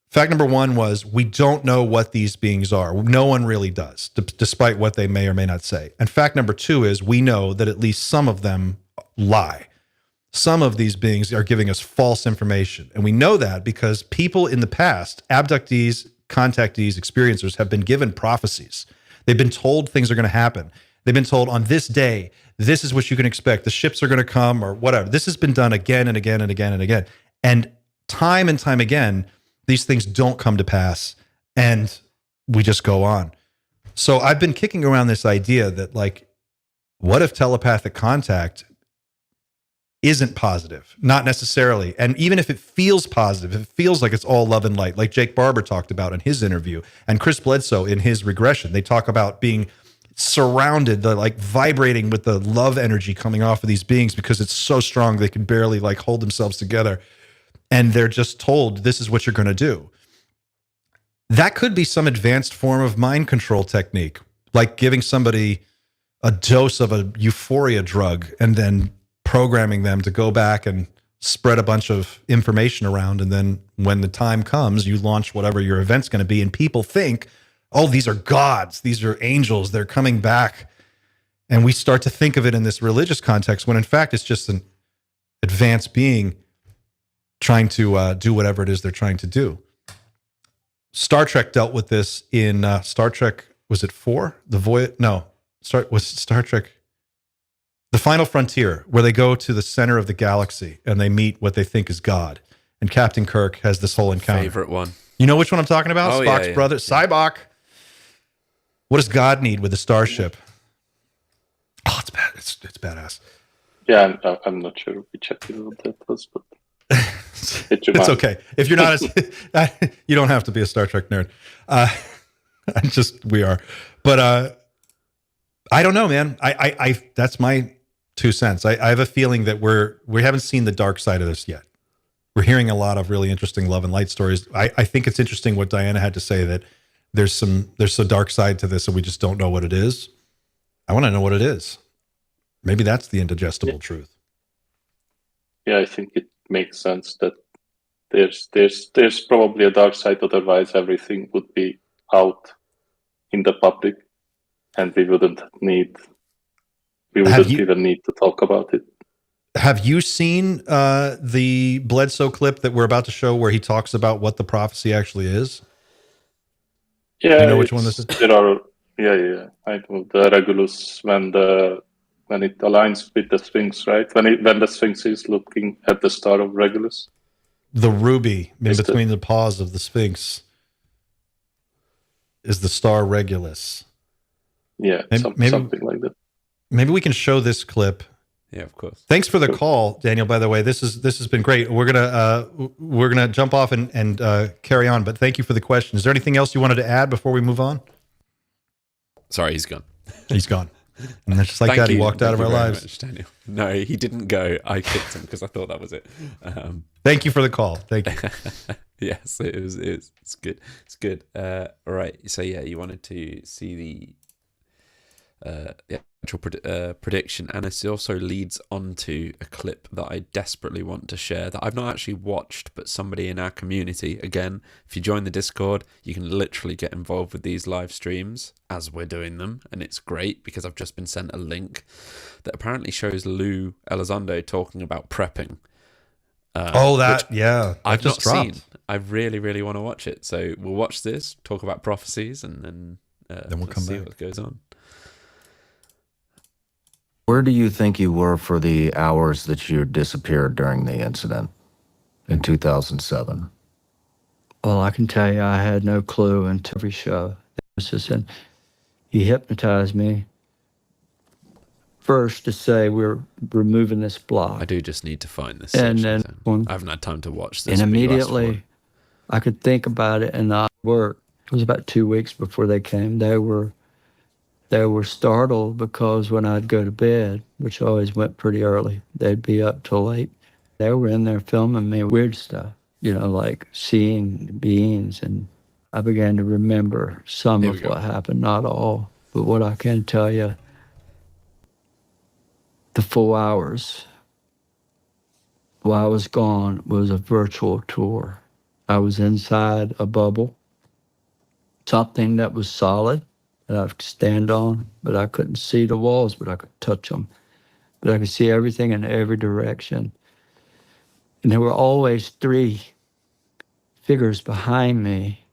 Fact number 1 was, we don't know what these beings are. No one really does, despite what they may or may not say. And fact number 2 is, we know that at least some of them lie. Some of these beings are giving us false information. And we know that because people in the past, abductees, contactees, experiencers, have been given prophecies. They've been told things are going to happen. They've been told, on this day, this is what you can expect. The ships are going to come, or whatever. This has been done again and again and again and again. And time again, these things don't come to pass, and we just go on. So I've been kicking around this idea that, like, what if telepathic contact isn't positive? Not necessarily. And even if it feels positive, if it feels like it's all love and light, like Jake Barber talked about in his interview, and Chris Bledsoe in his regression, they talk about being surrounded, like vibrating with the love energy coming off of these beings because it's so strong they can barely like hold themselves together. And they're just told, this is what you're going to do. That could be some advanced form of mind control technique, like giving somebody a dose of a euphoria drug and then programming them to go back and spread a bunch of information around. And then when the time comes, you launch whatever your event's going to be. And people think, oh, these are gods, these are angels, they're coming back. And we start to think of it in this religious context, when in fact it's just an advanced being trying to do whatever it is they're trying to do. Star Trek dealt with this in Star Trek, was it 4? Star Trek The Final Frontier, where they go to the center of the galaxy and they meet what they think is God. And Captain Kirk has this whole encounter. Favorite one. You know which one I'm talking about? Oh, Spock's yeah. brother, Cybok. What does God need with the starship? Oh, it's bad. It's badass. Yeah, I'm not sure which episode that was, but it's okay. If you're not, you don't have to be a Star Trek nerd. We are. But I don't know, man. I that's my 2 cents. I have a feeling that we haven't seen the dark side of this yet. We're hearing a lot of really interesting love and light stories. I think it's interesting what Diana had to say, that there's a dark side to this and we just don't know what it is. I want to know what it is. Maybe that's the indigestible truth. Yeah, I think it makes sense that there's probably a dark side, otherwise everything would be out in the public and we wouldn't even need to talk about it. Have you seen the Bledsoe clip that we're about to show where he talks about what the prophecy actually is? Yeah, do you know which one this is? There are, yeah. I know the Regulus when it aligns with the Sphinx, right? When the Sphinx is looking at the star of Regulus. The ruby in between the paws of the Sphinx is the star Regulus. Yeah, something like that. Maybe we can show this clip Yeah, of course. Thanks for the call, Daniel. By the way, this has been great. We're gonna jump off and carry on, but thank you for the question. Is there anything else you wanted to add before we move on? Sorry, he's gone. He's gone. And that's just like Thank that. He you. walked out of Thank our you very lives. much, Daniel. No, he didn't go. I kicked him because I thought that was it. Thank you for the call. Thank you. Yes, it's good. It's good. Right. So yeah, you wanted to see the actual prediction, and it also leads on to a clip that I desperately want to share that I've not actually watched, but somebody in our community, again, if you join the Discord, you can literally get involved with these live streams as we're doing them, and it's great because I've just been sent a link that apparently shows Lou Elizondo talking about prepping. Yeah, I've just not dropped. seen. I really, really want to watch it. So we'll watch this, talk about prophecies, and then we'll come see back. what goes on. Where do you think you were for the hours that you disappeared during the incident in 2007? Well, I can tell you I had no clue until every show. He hypnotized me first to say we're removing this block. I do just need to find this. And section, then I haven't had time to watch this. and but you asked for immediately I could think about it and not work. It was about 2 weeks before they came. They were startled because when I'd go to bed, which I always went pretty early, they'd be up till late. They were in there filming me weird stuff, like seeing beings. And I began to remember some of what happened, not all. But what I can tell you, the 4 hours while I was gone was a virtual tour. I was inside a bubble, something that was solid that I could stand on, but I couldn't see the walls, but I could touch them. But I could see everything in every direction. And there were always 3 figures behind me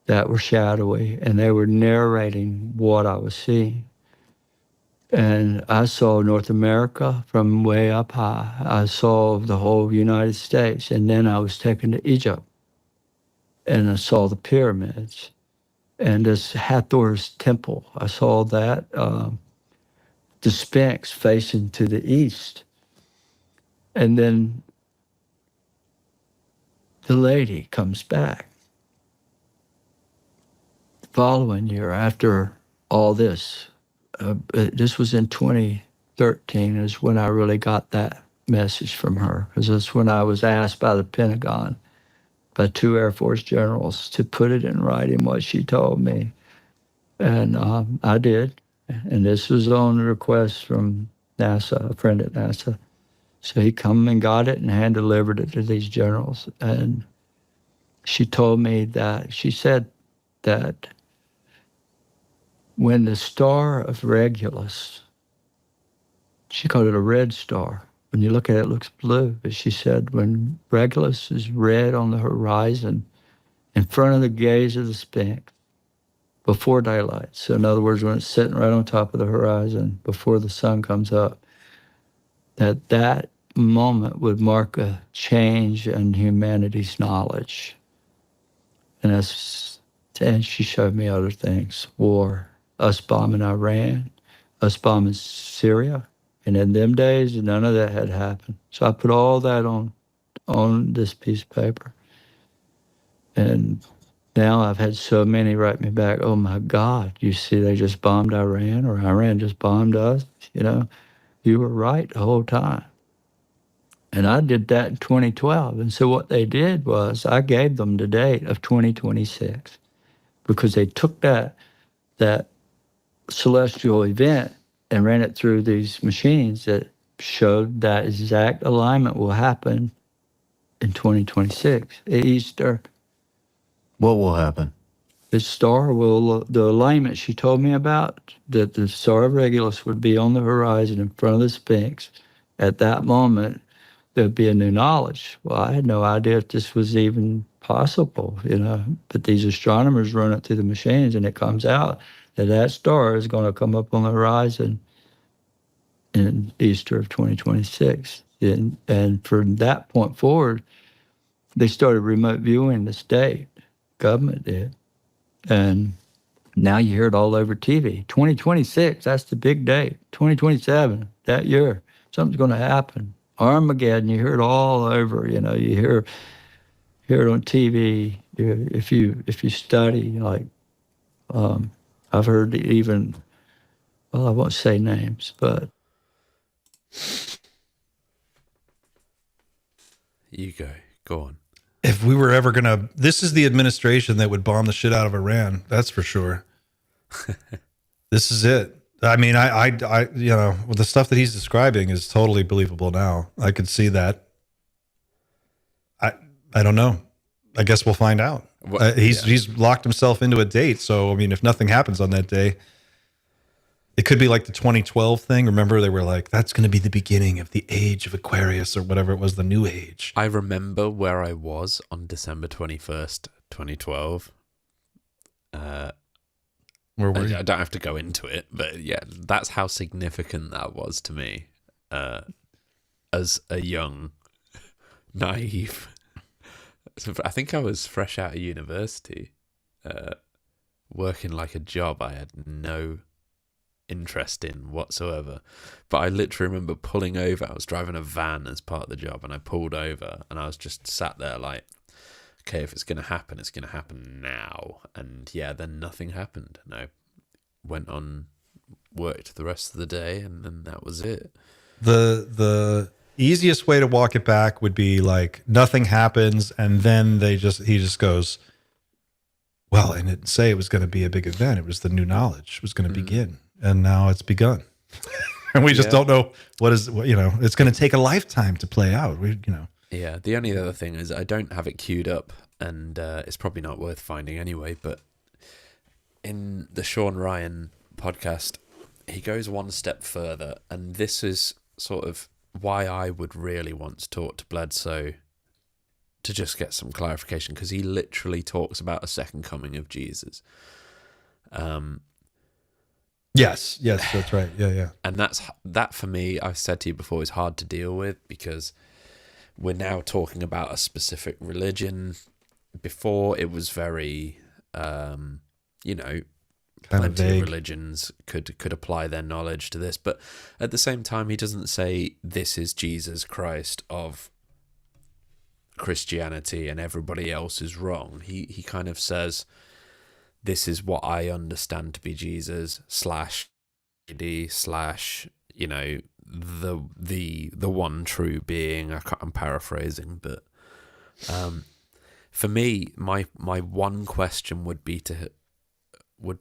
that were shadowy, and they were narrating what I was seeing. And I saw North America from way up high. I saw the whole United States, and then I was taken to Egypt, and I saw the pyramids. And this Hathor's temple, I saw that, the Sphinx facing to the east. And then the lady comes back. The following year, after all this, this was in 2013, is when I really got that message from her, because that's when I was asked by the Pentagon, by 2 Air Force generals, to put it in writing what she told me. And I did. And this was on a request from NASA, a friend at NASA. So he come and got it and hand-delivered it to these generals. And she told me that, she said that when the star of Regulus, she called it a red star. When you look at it, it looks blue. But she said when Regulus is red on the horizon, in front of the gaze of the Sphinx, before daylight. So in other words, when it's sitting right on top of the horizon, before the sun comes up, that moment would mark a change in humanity's knowledge. And she showed me other things. War, us bombing Iran, us bombing Syria. And in them days, none of that had happened. So I put all that on this piece of paper. And now I've had so many write me back, oh my God, you see they just bombed Iran, or Iran just bombed us. You were right the whole time. And I did that in 2012. And so what they did was I gave them the date of 2026 because they took that celestial event and ran it through these machines that showed that exact alignment will happen in 2026 at Easter. What will happen? The star will, the alignment she told me about, that the star of Regulus would be on the horizon in front of the Sphinx. At that moment, there'd be a new knowledge. Well, I had no idea if this was even possible, but these astronomers run it through the machines and it comes out that star is going to come up on the horizon in Easter of 2026. And from that point forward, they started remote viewing the state. Government did. And now you hear it all over TV. 2026, that's the big date. 2027, that year, something's going to happen. Armageddon, you hear it all over, you know, you hear it on TV. If you study, like, I've heard even, well, I won't say names, but. You go on. If we were ever going to, this is the administration that would bomb the shit out of Iran. That's for sure. This is it. I mean, I you know, the stuff that he's describing is totally believable now. I could see that. I don't know. I guess we'll find out. He's locked himself into a date. So, I mean, if nothing happens on that day, it could be like the 2012 thing. Remember, they were like, that's going to be the beginning of the age of Aquarius or whatever it was, the new age. I remember where I was on December 21st, 2012. Where were you? I don't have to go into it, but yeah, that's how significant that was to me as a young, naive. I think I was fresh out of university, working like a job I had no interest in whatsoever. But I literally remember pulling over. I was driving a van as part of the job, and I pulled over, and I was just sat there like, okay, if it's going to happen, it's going to happen now. And yeah, then nothing happened. And I went on, worked the rest of the day, and then that was it. The easiest way to walk it back would be like nothing happens, and then he just goes, well, and it didn't say it was going to be a big event. It was the new knowledge. It was going to begin, and now it's begun. And we just don't know it's going to take a lifetime to play out. Yeah, the only other thing is I don't have it queued up, and it's probably not worth finding anyway, but in the Sean Ryan podcast, he goes one step further, and this is sort of why I would really want to talk to Bledsoe to just get some clarification, because he literally talks about a second coming of Jesus. Yes, that's right. Yeah. And that for me, I've said to you before, is hard to deal with, because we're now talking about a specific religion. Before, it was very, plenty of religions could apply their knowledge to this. But at the same time, he doesn't say this is Jesus Christ of Christianity and everybody else is wrong. He kind of says, this is what I understand to be Jesus / the one true being. I'm paraphrasing, but for me, my one question would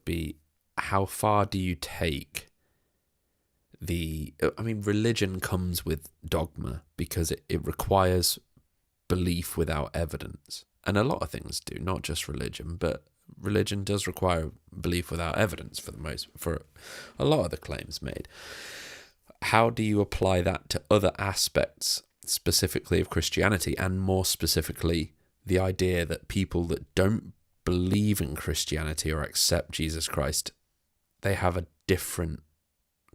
be how far do you take religion comes with dogma, because it requires belief without evidence, and a lot of things do, not just religion, but religion does require belief without evidence for a lot of the claims made. How do you apply that to other aspects, specifically of Christianity, and more specifically the idea that people that don't believe in Christianity or accept Jesus Christ, they have a different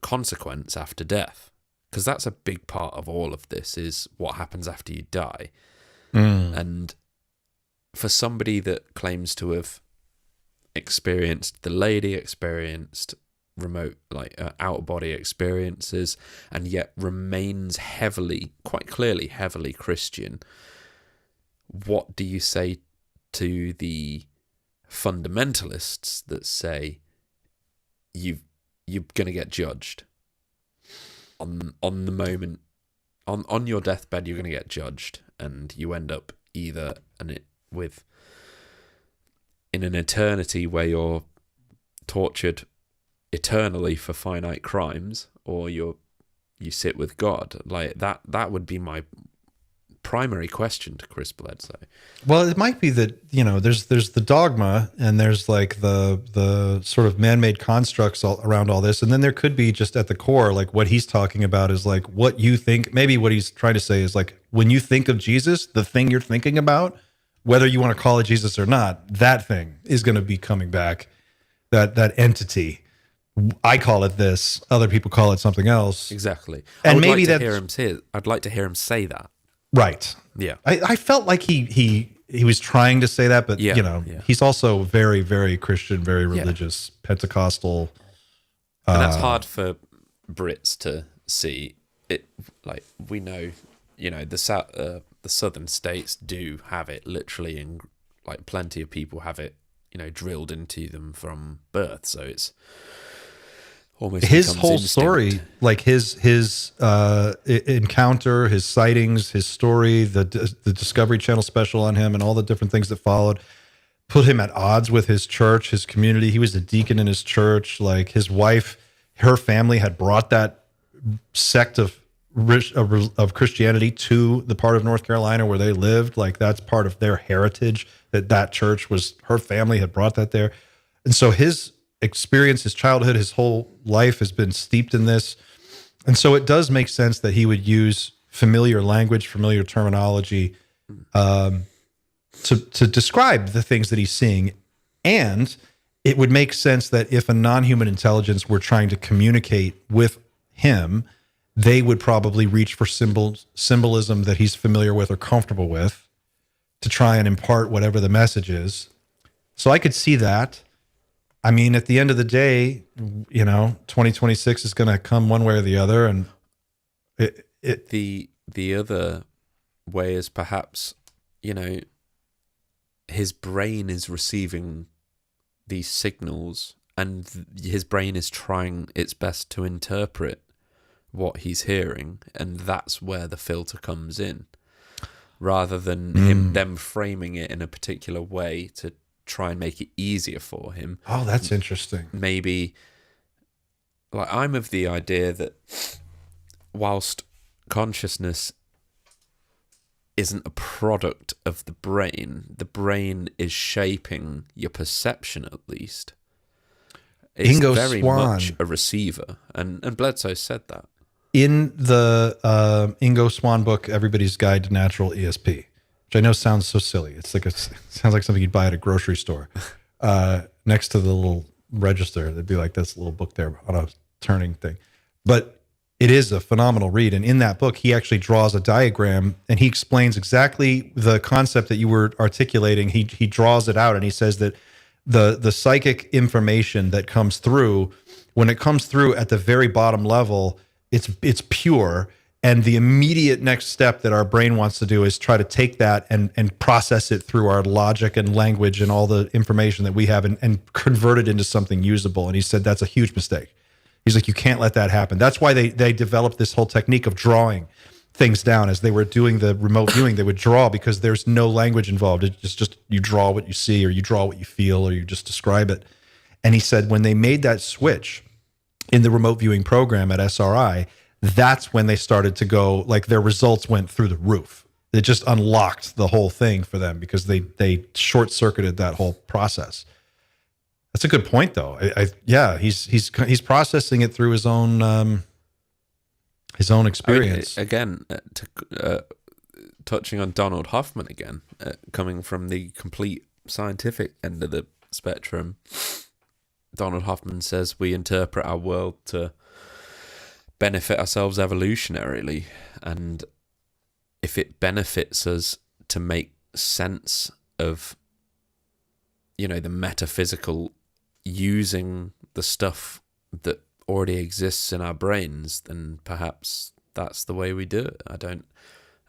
consequence after death? Because that's a big part of all of this, is what happens after you die. And for somebody that claims to have experienced remote, out-of-body experiences, and yet remains quite clearly heavily Christian, what do you say to the fundamentalists that say you're going to get judged on the moment, on your deathbed? You're going to get judged, and you end up either in an eternity where you're tortured eternally for finite crimes, or you sit with God. Like that would be my primary question to Chris Bledsoe. Well, it might be that, there's the dogma, and there's like the sort of man-made constructs around all this, and then there could be just at the core, like what he's talking about is like what you think. Maybe what he's trying to say is like, when you think of Jesus, the thing you're thinking about, whether you want to call it Jesus or not, that thing is going to be coming back. That entity. I call it this. Other people call it something else. Exactly. And I'd like to hear him say that. Right. Yeah. I felt like he was trying to say that, but he's also very, very Christian, very religious, Pentecostal. And that's hard for Brits to see. like we know, the southern states do have it literally, and like plenty of people have it, drilled into them from birth. So it's almost his becomes whole instinct. story, like his encounter, his sightings, his story, the Discovery Channel special on him, and all the different things that followed, put him at odds with his church, his community. He was a deacon in his church. Like his wife, her family had brought that sect of Christianity to the part of North Carolina where they lived. Like that's part of their heritage, that church was, her family had brought that there. And so his experience, his childhood, his whole life has been steeped in this. And so it does make sense that he would use familiar language, familiar terminology, to describe the things that he's seeing. And it would make sense that if a non-human intelligence were trying to communicate with him, they would probably reach for symbolism that he's familiar with or comfortable with to try and impart whatever the message is. So I could see that. I mean, at the end of the day, 2026 is going to come one way or the other. And the other way is perhaps, his brain is receiving these signals, and his brain is trying its best to interpret what he's hearing, and that's where the filter comes in, rather than them framing it in a particular way to try and make it easier for him. Oh, that's interesting. Maybe, like, I'm of the idea that whilst consciousness isn't a product of the brain is shaping your perception, at least. It's Ingo very Swann, much a receiver, and Bledsoe said that. In the Ingo Swann book, Everybody's Guide to Natural ESP, which I know sounds so silly. It sounds like something you'd buy at a grocery store. Next to the little register, there'd be like this little book there on a turning thing. But it is a phenomenal read. And in that book, he actually draws a diagram and he explains exactly the concept that you were articulating. He draws it out and he says that the psychic information that comes through, when it comes through at the very bottom level, it's pure. And the immediate next step that our brain wants to do is try to take that and process it through our logic and language and all the information that we have and convert it into something usable. And he said that's a huge mistake. He's like, you can't let that happen. That's why they developed this whole technique of drawing things down. As they were doing the remote viewing, they would draw because there's no language involved. It's just you draw what you see, or you draw what you feel, or you just describe it. And he said when they made that switch in the remote viewing program at SRI, that's when they started to go, like their results went through the roof. It just unlocked the whole thing for them because they short-circuited that whole process. That's a good point, though. He's processing it through his own experience. Again, touching on Donald Hoffman again, coming from the complete scientific end of the spectrum, Donald Hoffman says we interpret our world to benefit ourselves evolutionarily, and if it benefits us to make sense of, the metaphysical using the stuff that already exists in our brains, then perhaps that's the way we do it. I don't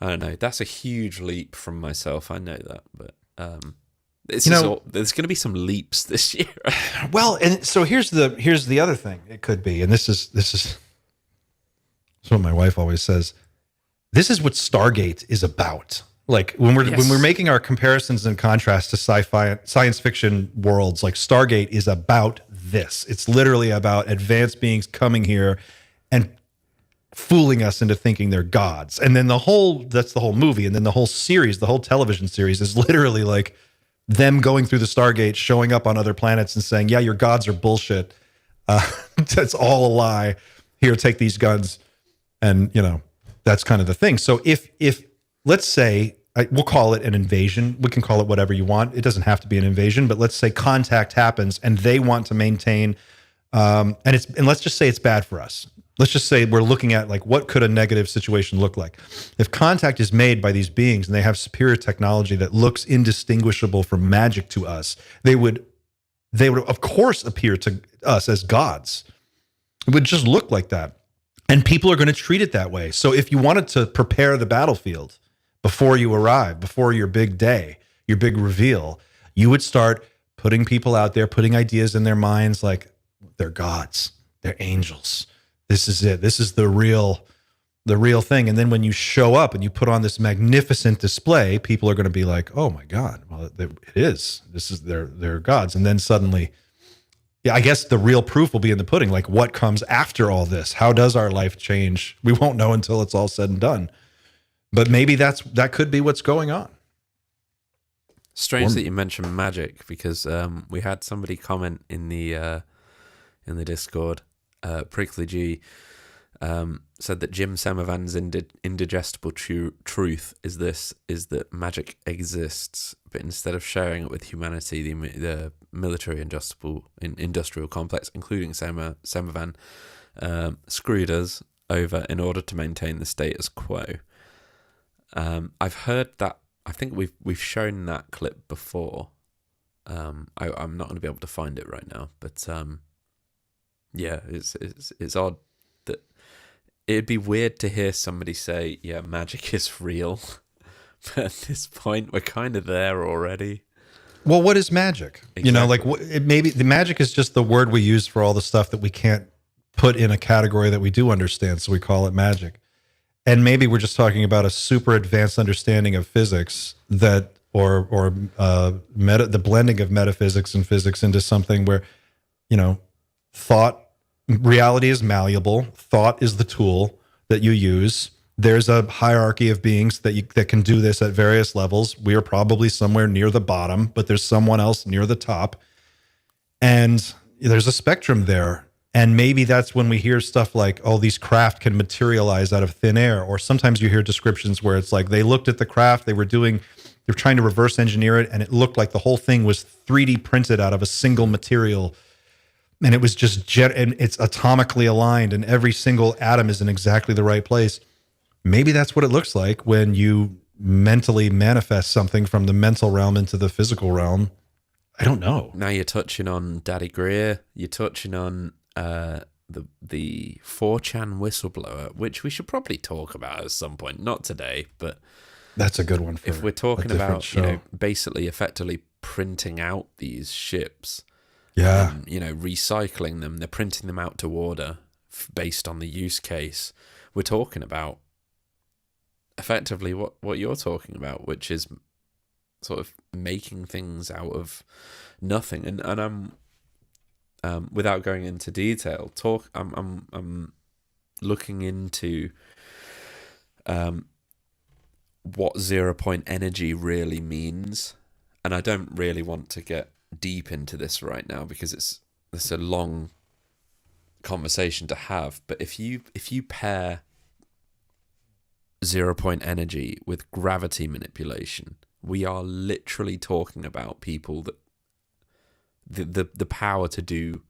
know. That's a huge leap from myself. I know that, but there's going to be some leaps this year. Well, and so here's the other thing. It could be, and this is what my wife always says. This is what Stargate is about. Like when we're making our comparisons and contrasts to sci-fi, science fiction worlds, like Stargate is about this. It's literally about advanced beings coming here and fooling us into thinking they're gods. And then that's the whole movie. And then the whole series, the whole television series is literally like them going through the Stargate, showing up on other planets and saying, yeah, your gods are bullshit. That's all a lie. Here, take these guns. And, that's kind of the thing. So if let's say, we'll call it an invasion. We can call it whatever you want. It doesn't have to be an invasion, but let's say contact happens and they want to maintain, and let's just say it's bad for us. Let's just say we're looking at like, what could a negative situation look like? If contact is made by these beings and they have superior technology that looks indistinguishable from magic to us, they would of course appear to us as gods. It would just look like that. And people are going to treat it that way. So if you wanted to prepare the battlefield before you arrive, before your big day, your big reveal, you would start putting people out there, putting ideas in their minds like they're gods, they're angels. This is it. This is the real thing. And then when you show up and you put on this magnificent display, people are going to be like, "Oh my God, well, it is. This is they're gods." And then suddenly, yeah, I guess the real proof will be in the pudding. Like, what comes after all this? How does our life change? We won't know until it's all said and done. But maybe that could be what's going on. Strange that you mentioned magic, because we had somebody comment in the Discord. Prickly G said that Jim Semivan's indigestible truth is that magic exists, but instead of sharing it with humanity, the military industrial complex, including Semivan, screwed us over in order to maintain the status quo. I've heard that. I think we've shown that clip before. I'm not going to be able to find it right now, but yeah, it's odd that it'd be weird to hear somebody say, "Yeah, magic is real," but at this point, we're kind of there already. Well, what is magic? Exactly. You know, like maybe the magic is just the word we use for all the stuff that we can't put in a category that we do understand, so we call it magic. And maybe we're just talking about a super advanced understanding of physics that, or the blending of metaphysics and physics into something where, you know, reality is malleable. Thought is the tool that you use. There's a hierarchy of beings that can do this at various levels. We are probably somewhere near the bottom, but there's someone else near the top. And there's a spectrum there. And maybe that's when we hear stuff like, "Oh, these craft can materialize out of thin air." Or sometimes you hear descriptions where it's like they looked at the craft, they were trying to reverse engineer it, and it looked like the whole thing was 3D printed out of a single material. And it was just and it's atomically aligned, and every single atom is in exactly the right place. Maybe that's what it looks like when you mentally manifest something from the mental realm into the physical realm. I don't know. Now you're touching on Daddy Greer. You're touching on the 4chan whistleblower, which we should probably talk about at some point. Not today, but that's a good one. If we're talking about, you know, basically effectively printing out these ships, yeah, recycling them, they're printing them out to order based on the use case. We're talking about effectively what you're talking about, which is sort of making things out of nothing. And I'm without going into detail, I'm looking into what 0 point energy really means, and I don't really want to get deep into this right now because it's a long conversation to have. But if you pair 0 point energy with gravity manipulation, we are literally talking about people that the power to do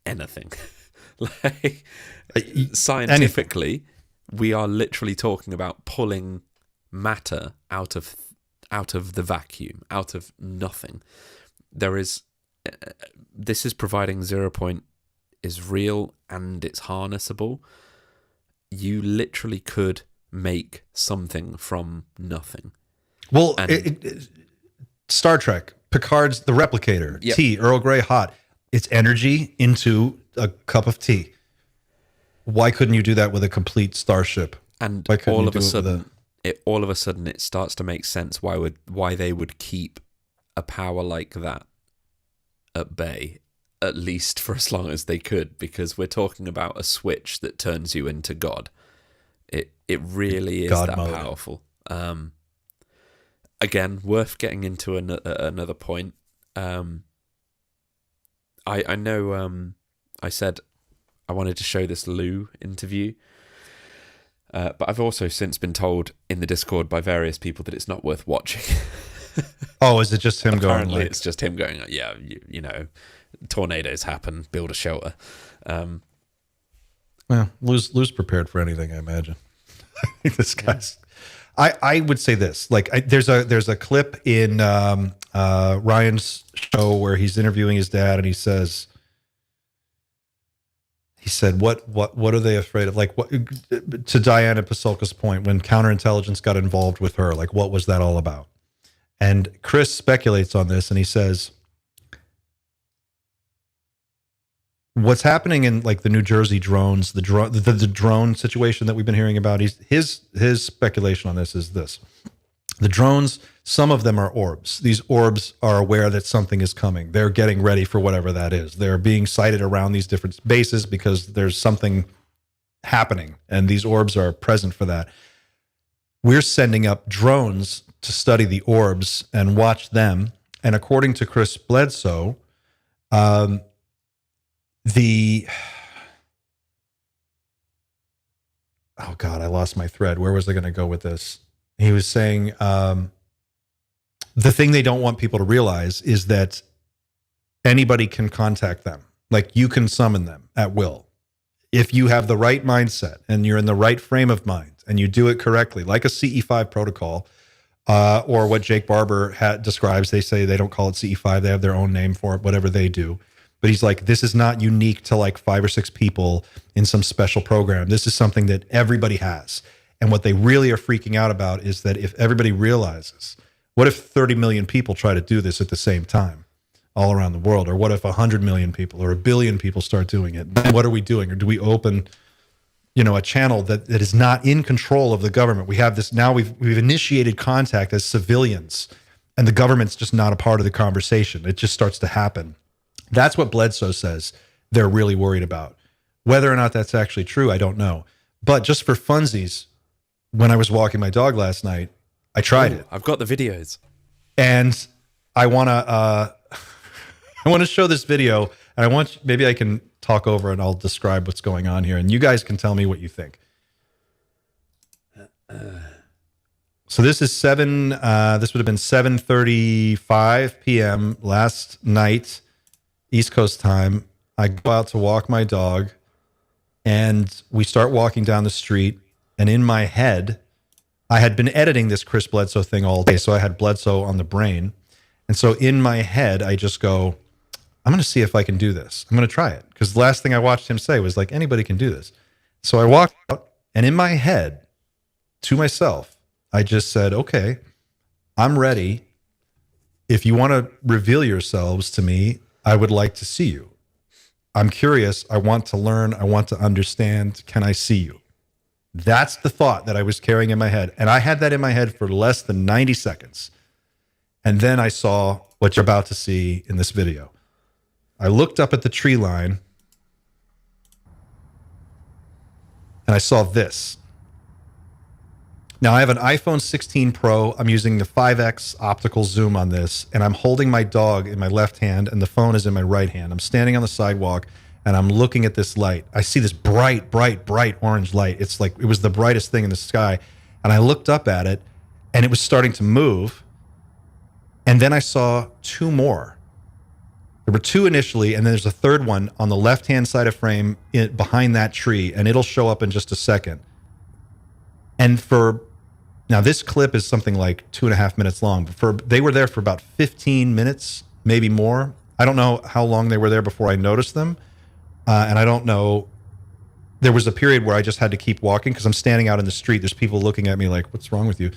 anything. Like scientifically, we are literally talking about pulling matter out of the vacuum, out of nothing. This is providing 0 point is real and it's harnessable. You literally could make something from nothing. Well, Star Trek, Picard's the replicator, yep. Tea, Earl Grey hot. It's energy into a cup of tea. Why couldn't you do that with a complete starship? And all of a sudden, it starts to make sense why they would keep a power like that at bay, at least for as long as they could, because we're talking about a switch that turns you into God. It really is God that mode. Powerful. Again, worth getting into another point. I know I said I wanted to show this Lou interview, but I've also since been told in the Discord by various people that it's not worth watching. Oh, is it just him Apparently going? Like... It's just him going, yeah, you know, tornadoes happen, build a shelter. Well, Lou's prepared for anything, I imagine. This guy's... I would say this, like there's a clip in Ryan's show where he's interviewing his dad, and he says he said, what are they afraid of? Like, what, to Diana Pasulka's point, when counterintelligence got involved with her, like, what was that all about? And Chris speculates on this, and he says, what's happening in like the New Jersey drones, the drone situation that we've been hearing about, his speculation on this is this. The drones, some of them are orbs. These orbs are aware that something is coming. They're getting ready for whatever that is. They're being sighted around these different bases because there's something happening, and these orbs are present for that. We're sending up drones to study the orbs and watch them. And according to Chris Bledsoe, oh God, I lost my thread. Where was I going to go with this? He was saying the thing they don't want people to realize is that anybody can contact them. Like, you can summon them at will. If you have the right mindset and you're in the right frame of mind and you do it correctly, like a CE5 protocol, or what Jake Barber describes. They say they don't call it CE5. They have their own name for it, whatever they do. But he's like, this is not unique to like 5 or 6 people in some special program. This is something that everybody has. And what they really are freaking out about is that if everybody realizes, what if 30 million people try to do this at the same time all around the world? Or what if 100 million people or 1 billion people start doing it? Then what are we doing? Or do we open, a channel that is not in control of the government? We have this now, we've initiated contact as civilians, and the government's just not a part of the conversation. It just starts to happen. That's what Bledsoe says they're really worried about. Whether or not that's actually true, I don't know. But just for funsies, when I was walking my dog last night, I tried it. I've got the videos. And I want to show this video, and maybe I can talk over and I'll describe what's going on here, and you guys can tell me what you think. So this is this would have been 7:35 p.m. last night, East Coast time. I go out to walk my dog, and we start walking down the street, and in my head, I had been editing this Chris Bledsoe thing all day, so I had Bledsoe on the brain. And so in my head, I just go, I'm going to see if I can do this. I'm going to try it. Because the last thing I watched him say was like, anybody can do this. So I walked out, and in my head, to myself, I just said, okay, I'm ready. If you want to reveal yourselves to me, I would like to see you. I'm curious. I want to learn. I want to understand. Can I see you? That's the thought that I was carrying in my head. And I had that in my head for less than 90 seconds. And then I saw what you're about to see in this video. I looked up at the tree line, and I saw this. Now, I have an iPhone 16 Pro. I'm using the 5X optical zoom on this, and I'm holding my dog in my left hand, and the phone is in my right hand. I'm standing on the sidewalk, and I'm looking at this light. I see this bright, bright, bright orange light. It's like it was the brightest thing in the sky. And I looked up at it, and it was starting to move. And then I saw 2 more. There were 2 initially, and then there's a third one on the left-hand side of frame behind that tree, and it'll show up in just a second. And now this clip is something like 2.5 minutes long. But they were there for about 15 minutes, maybe more. I don't know how long they were there before I noticed them. And I don't know, there was a period where I just had to keep walking because I'm standing out in the street. There's people looking at me like, what's wrong with you?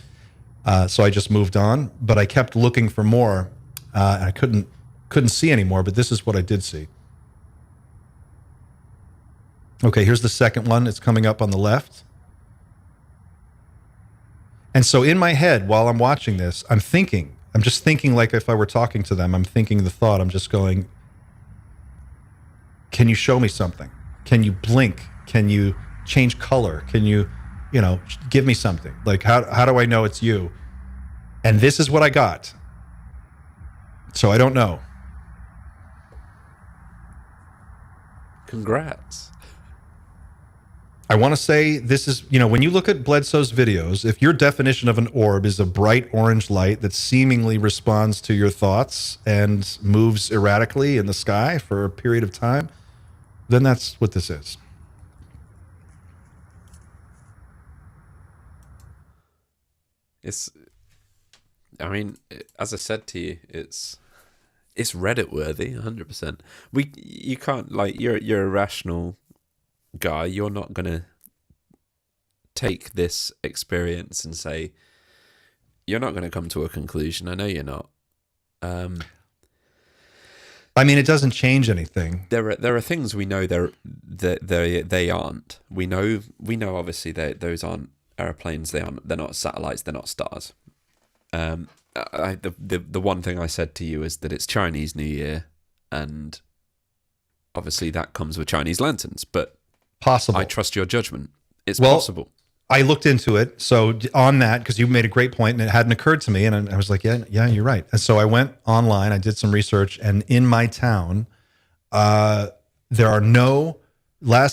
So I just moved on, but I kept looking for more, and I couldn't see anymore, but this is what I did see. Okay, here's the second one. It's coming up on the left. And so in my head, while I'm watching this, I'm just thinking like if I were talking to them, I'm thinking the thought, I'm just going, can you show me something? Can you blink? Can you change color? Can you, give me something? Like, how do I know it's you? And this is what I got. So I don't know. Congrats. I want to say this is, when you look at Bledsoe's videos, if your definition of an orb is a bright orange light that seemingly responds to your thoughts and moves erratically in the sky for a period of time, then that's what this is. As I said to you, it's Reddit worthy, 100%. You can't, like, you're a rational guy, you're not going to take this experience and say, you're not going to come to a conclusion. I know you're not. I mean, it doesn't change anything. There are things we know they aren't. We know obviously those aren't airplanes. They're not satellites. They're not stars. The one thing I said to you is that it's Chinese New Year, and obviously that comes with Chinese lanterns. But possible. I trust your judgment. It's possible. I looked into it. So on that, because you made a great point and it hadn't occurred to me. And I was like, yeah, you're right. And so I went online, I did some research, and in my town, last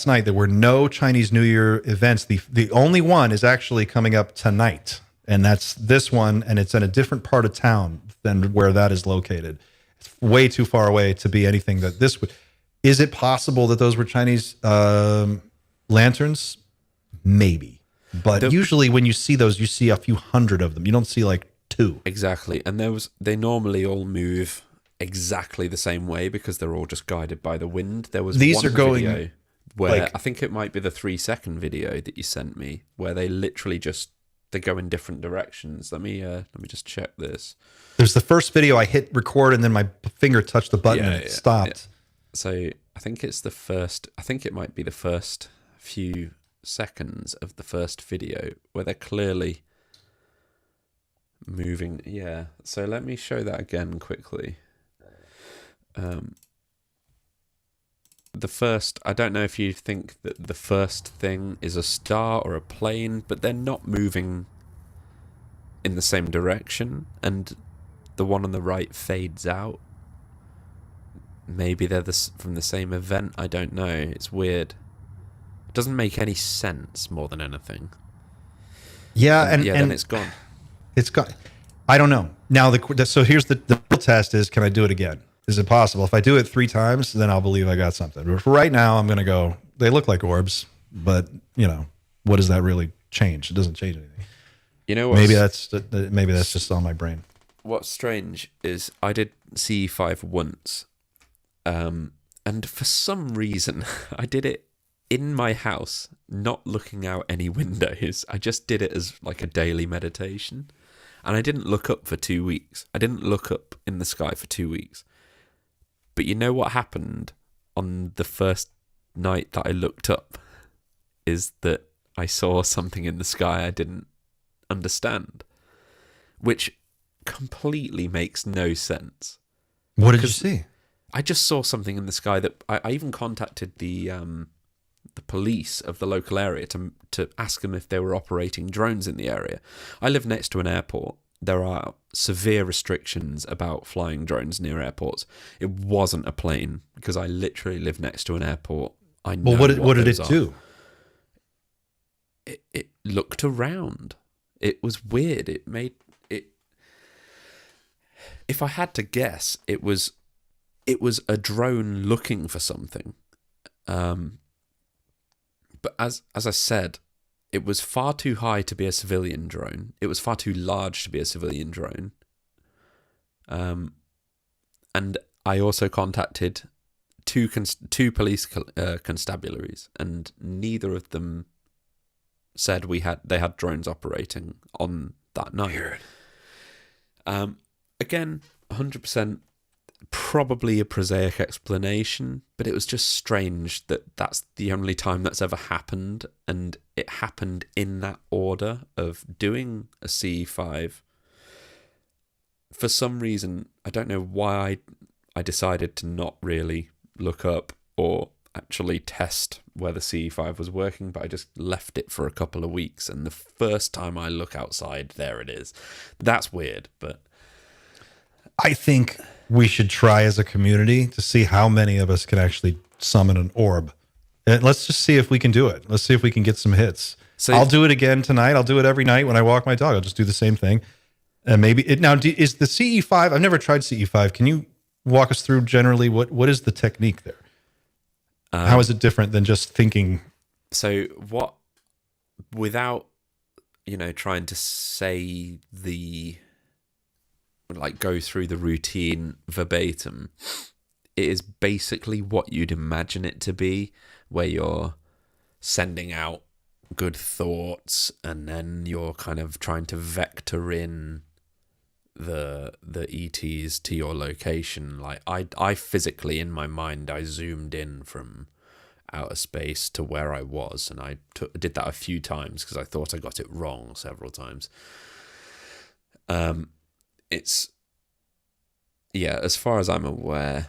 night, there were no Chinese New Year events. The only one is actually coming up tonight. And that's this one. And it's in a different part of town than where that is located. It's way too far away to be anything that this would. Is it possible that those were Chinese lanterns? Maybe. But usually when you see those, you see a few hundred of them. You don't see like two. Exactly. And they normally all move exactly the same way because they're all just guided by the wind. There was These one are going video where like, I think it might be the 3-second video that you sent me, where they literally they go in different directions. Let me just check this. There's the first video I hit record and then my finger touched the button and it stopped. Yeah. So I think it might be the first few seconds of the first video where they're clearly moving. Yeah, so let me show that again quickly. The first, I don't know if you think that the first thing is a star or a plane, but they're not moving in the same direction, and the one on the right fades out. Maybe they're from the same event. I don't know. It's weird. Doesn't make any sense more than anything. Yeah, and then it's gone. It's gone. I don't know. Now, so here's the real test is, can I do it again? Is it possible? If I do it 3 times, then I'll believe I got something. But for right now, I'm going to go, they look like orbs, but, what does that really change? It doesn't change anything. You know what? Maybe that's just on my brain. What's strange is I did CE5 once, and for some reason, I did it in my house, not looking out any windows. I just did it as like a daily meditation. And I didn't look up for 2 weeks. I didn't look up in the sky for 2 weeks. But you know what happened on the first night that I looked up is that I saw something in the sky I didn't understand, which completely makes no sense. What did you see? I just saw something in the sky that I even contacted the police of the local area to ask them if they were operating drones in the area. I live next to an airport. There are severe restrictions about flying drones near airports. It wasn't a plane because I literally live next to an airport. I know. Well, what did it do? It looked around. It was weird. It made it. If I had to guess, it was a drone looking for something. But as I said, it was far too high to be a civilian drone. It was far too large to be a civilian drone. And I also contacted two police constabularies, and neither of them said they had drones operating on that night. Weird. Again, 100%. Probably a prosaic explanation, but it was just strange that that's the only time that's ever happened, and it happened in that order of doing a CE5. For some reason, I don't know why I decided to not really look up or actually test whether CE5 was working, but I just left it for a couple of weeks, and the first time I look outside, there it is. That's weird, but I think we should try as a community to see how many of us can actually summon an orb. And let's just see if we can do it. Let's see if we can get some hits. So I'll do it again tonight. I'll do it every night when I walk my dog. I'll just do the same thing. And maybe is the CE5, I've never tried CE5. Can you walk us through generally what is the technique there? How is it different than just thinking? So without, trying to say go through the routine verbatim, it is basically what you'd imagine it to be, where you're sending out good thoughts, and then you're kind of trying to vector in the ETs to your location. Like I physically, in my mind, I zoomed in from outer space to where I was, and I did that a few times because I thought I got it wrong several times. It's, yeah, as far as I'm aware,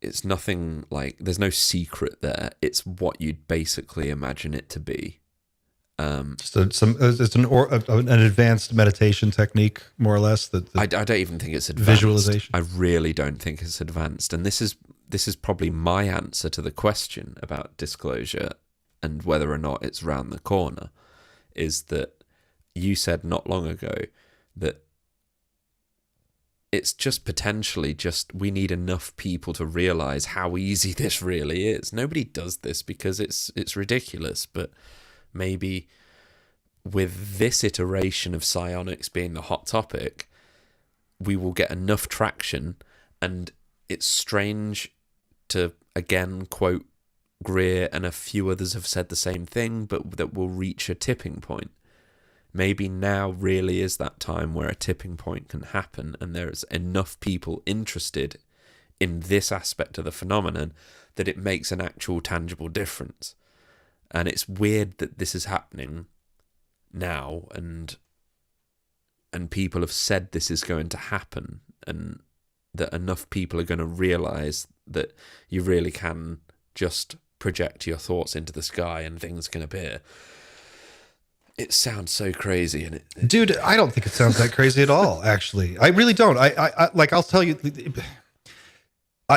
it's nothing like, there's no secret there. It's what you'd basically imagine it to be. It's an advanced meditation technique, more or less. I don't even think it's advanced. Visualization. I really don't think it's advanced, and this is probably my answer to the question about disclosure and whether or not it's round the corner. Is that you said not long ago that it's just potentially just we need enough people to realize how easy this really is. Nobody does this because it's ridiculous, but maybe with this iteration of psionics being the hot topic, we will get enough traction. And it's strange to, again, quote Greer, and a few others have said the same thing, but that we'll reach a tipping point. Maybe now really is that time where a tipping point can happen, and there's enough people interested in this aspect of the phenomenon that it makes an actual tangible difference. And it's weird that this is happening now, and people have said this is going to happen, and that enough people are going to realize that you really can just project your thoughts into the sky and things can appear. It sounds so crazy, and dude, I don't think it sounds that crazy at all. Actually, I really don't. I like, I'll tell you.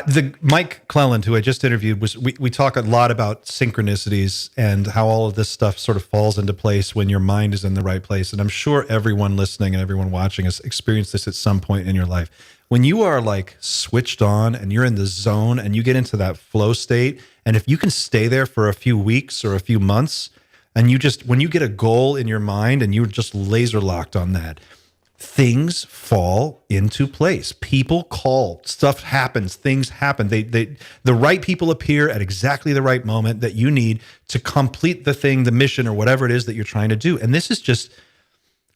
The Mike Cleland, who I just interviewed, we talk a lot about synchronicities and how all of this stuff sort of falls into place when your mind is in the right place. And I'm sure everyone listening and everyone watching has experienced this at some point in your life. When you are like switched on and you're in the zone and you get into that flow state, and if you can stay there for a few weeks or a few months, and you just, when you get a goal in your mind and you're just laser locked on that, things fall into place. People call, stuff happens, things happen. The right people appear at exactly the right moment that you need to complete the thing, the mission, or whatever it is that you're trying to do. And this is just,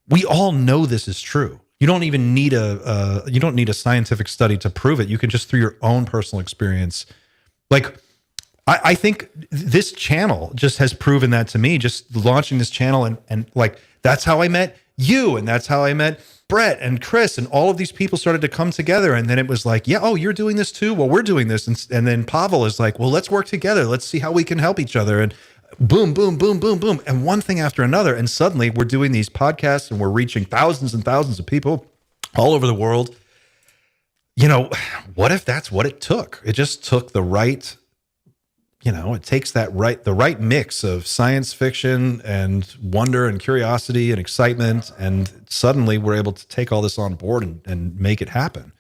we all know this is true. You don't even need a scientific study to prove it. You can just, through your own personal experience. Like, I think this channel just has proven that to me, just launching this channel, and like, that's how I met you, and that's how I met Brett and Chris, and all of these people started to come together. And then it was like, yeah, oh, you're doing this too? Well, we're doing this. And then Pavel is like, well, let's work together. Let's see how we can help each other. And boom, boom, boom, boom, boom. And one thing after another. And suddenly we're doing these podcasts and we're reaching thousands and thousands of people all over the world. You know, what if that's what it took? It just took the right, it takes the right mix of science fiction and wonder and curiosity and excitement. And suddenly we're able to take all this on board and make it happen.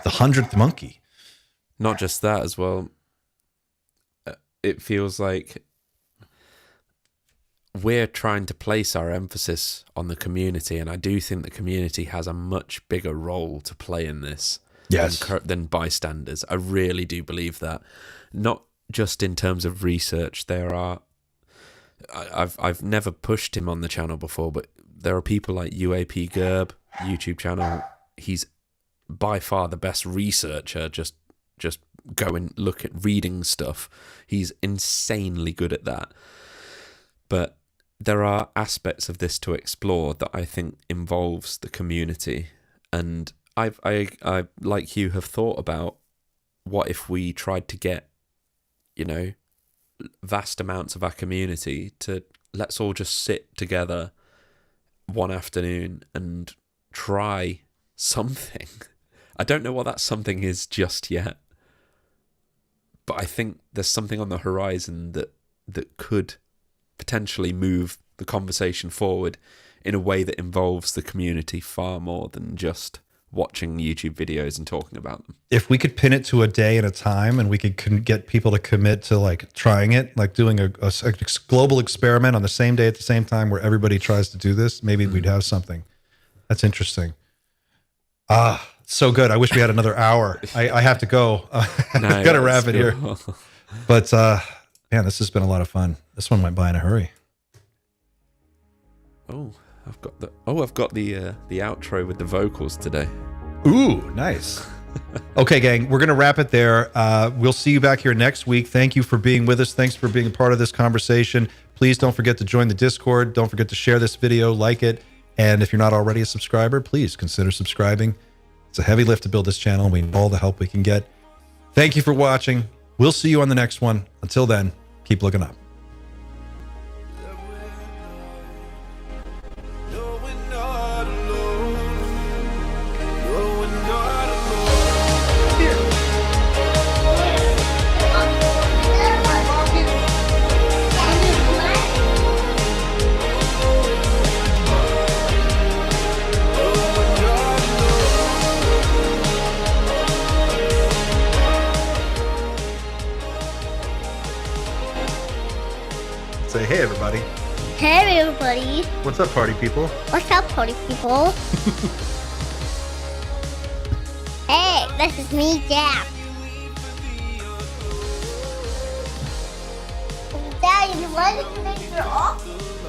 The 100th monkey. Not just that as well. It feels like we're trying to place our emphasis on the community. And I do think the community has a much bigger role to play in this than bystanders. I really do believe that. Not just in terms of research. I've never pushed him on the channel before, but there are people like UAP Gerb, YouTube channel. He's by far the best researcher. Just go and look at reading stuff. He's insanely good at that. But there are aspects of this to explore that I think involves the community. And I like you have thought about, what if we tried to get vast amounts of our community to, let's all just sit together one afternoon and try something. I don't know what that something is just yet, but I think there's something on the horizon that could potentially move the conversation forward in a way that involves the community far more than just watching YouTube videos and talking about them. If we could pin it to a day and a time, and we could get people to commit to like trying it, like doing a global experiment on the same day at the same time where everybody tries to do this, maybe we'd have something. That's interesting. So good. I wish we had another hour. I have to go. I've got to wrap it here. But Man, this has been a lot of fun. This one might buy in a hurry. Oh, I've got the outro with the vocals today. Ooh, nice. Okay, gang, we're going to wrap it there. We'll see you back here next week. Thank you for being with us. Thanks for being a part of this conversation. Please don't forget to join the Discord. Don't forget to share this video, like it. And if you're not already a subscriber, please consider subscribing. It's a heavy lift to build this channel. We need all the help we can get. Thank you for watching. We'll see you on the next one. Until then, keep looking up. Say hey, everybody. Hey, everybody. What's up, party people? What's up, party people? Hey, this is me, Jack. Daddy, why did you make your office?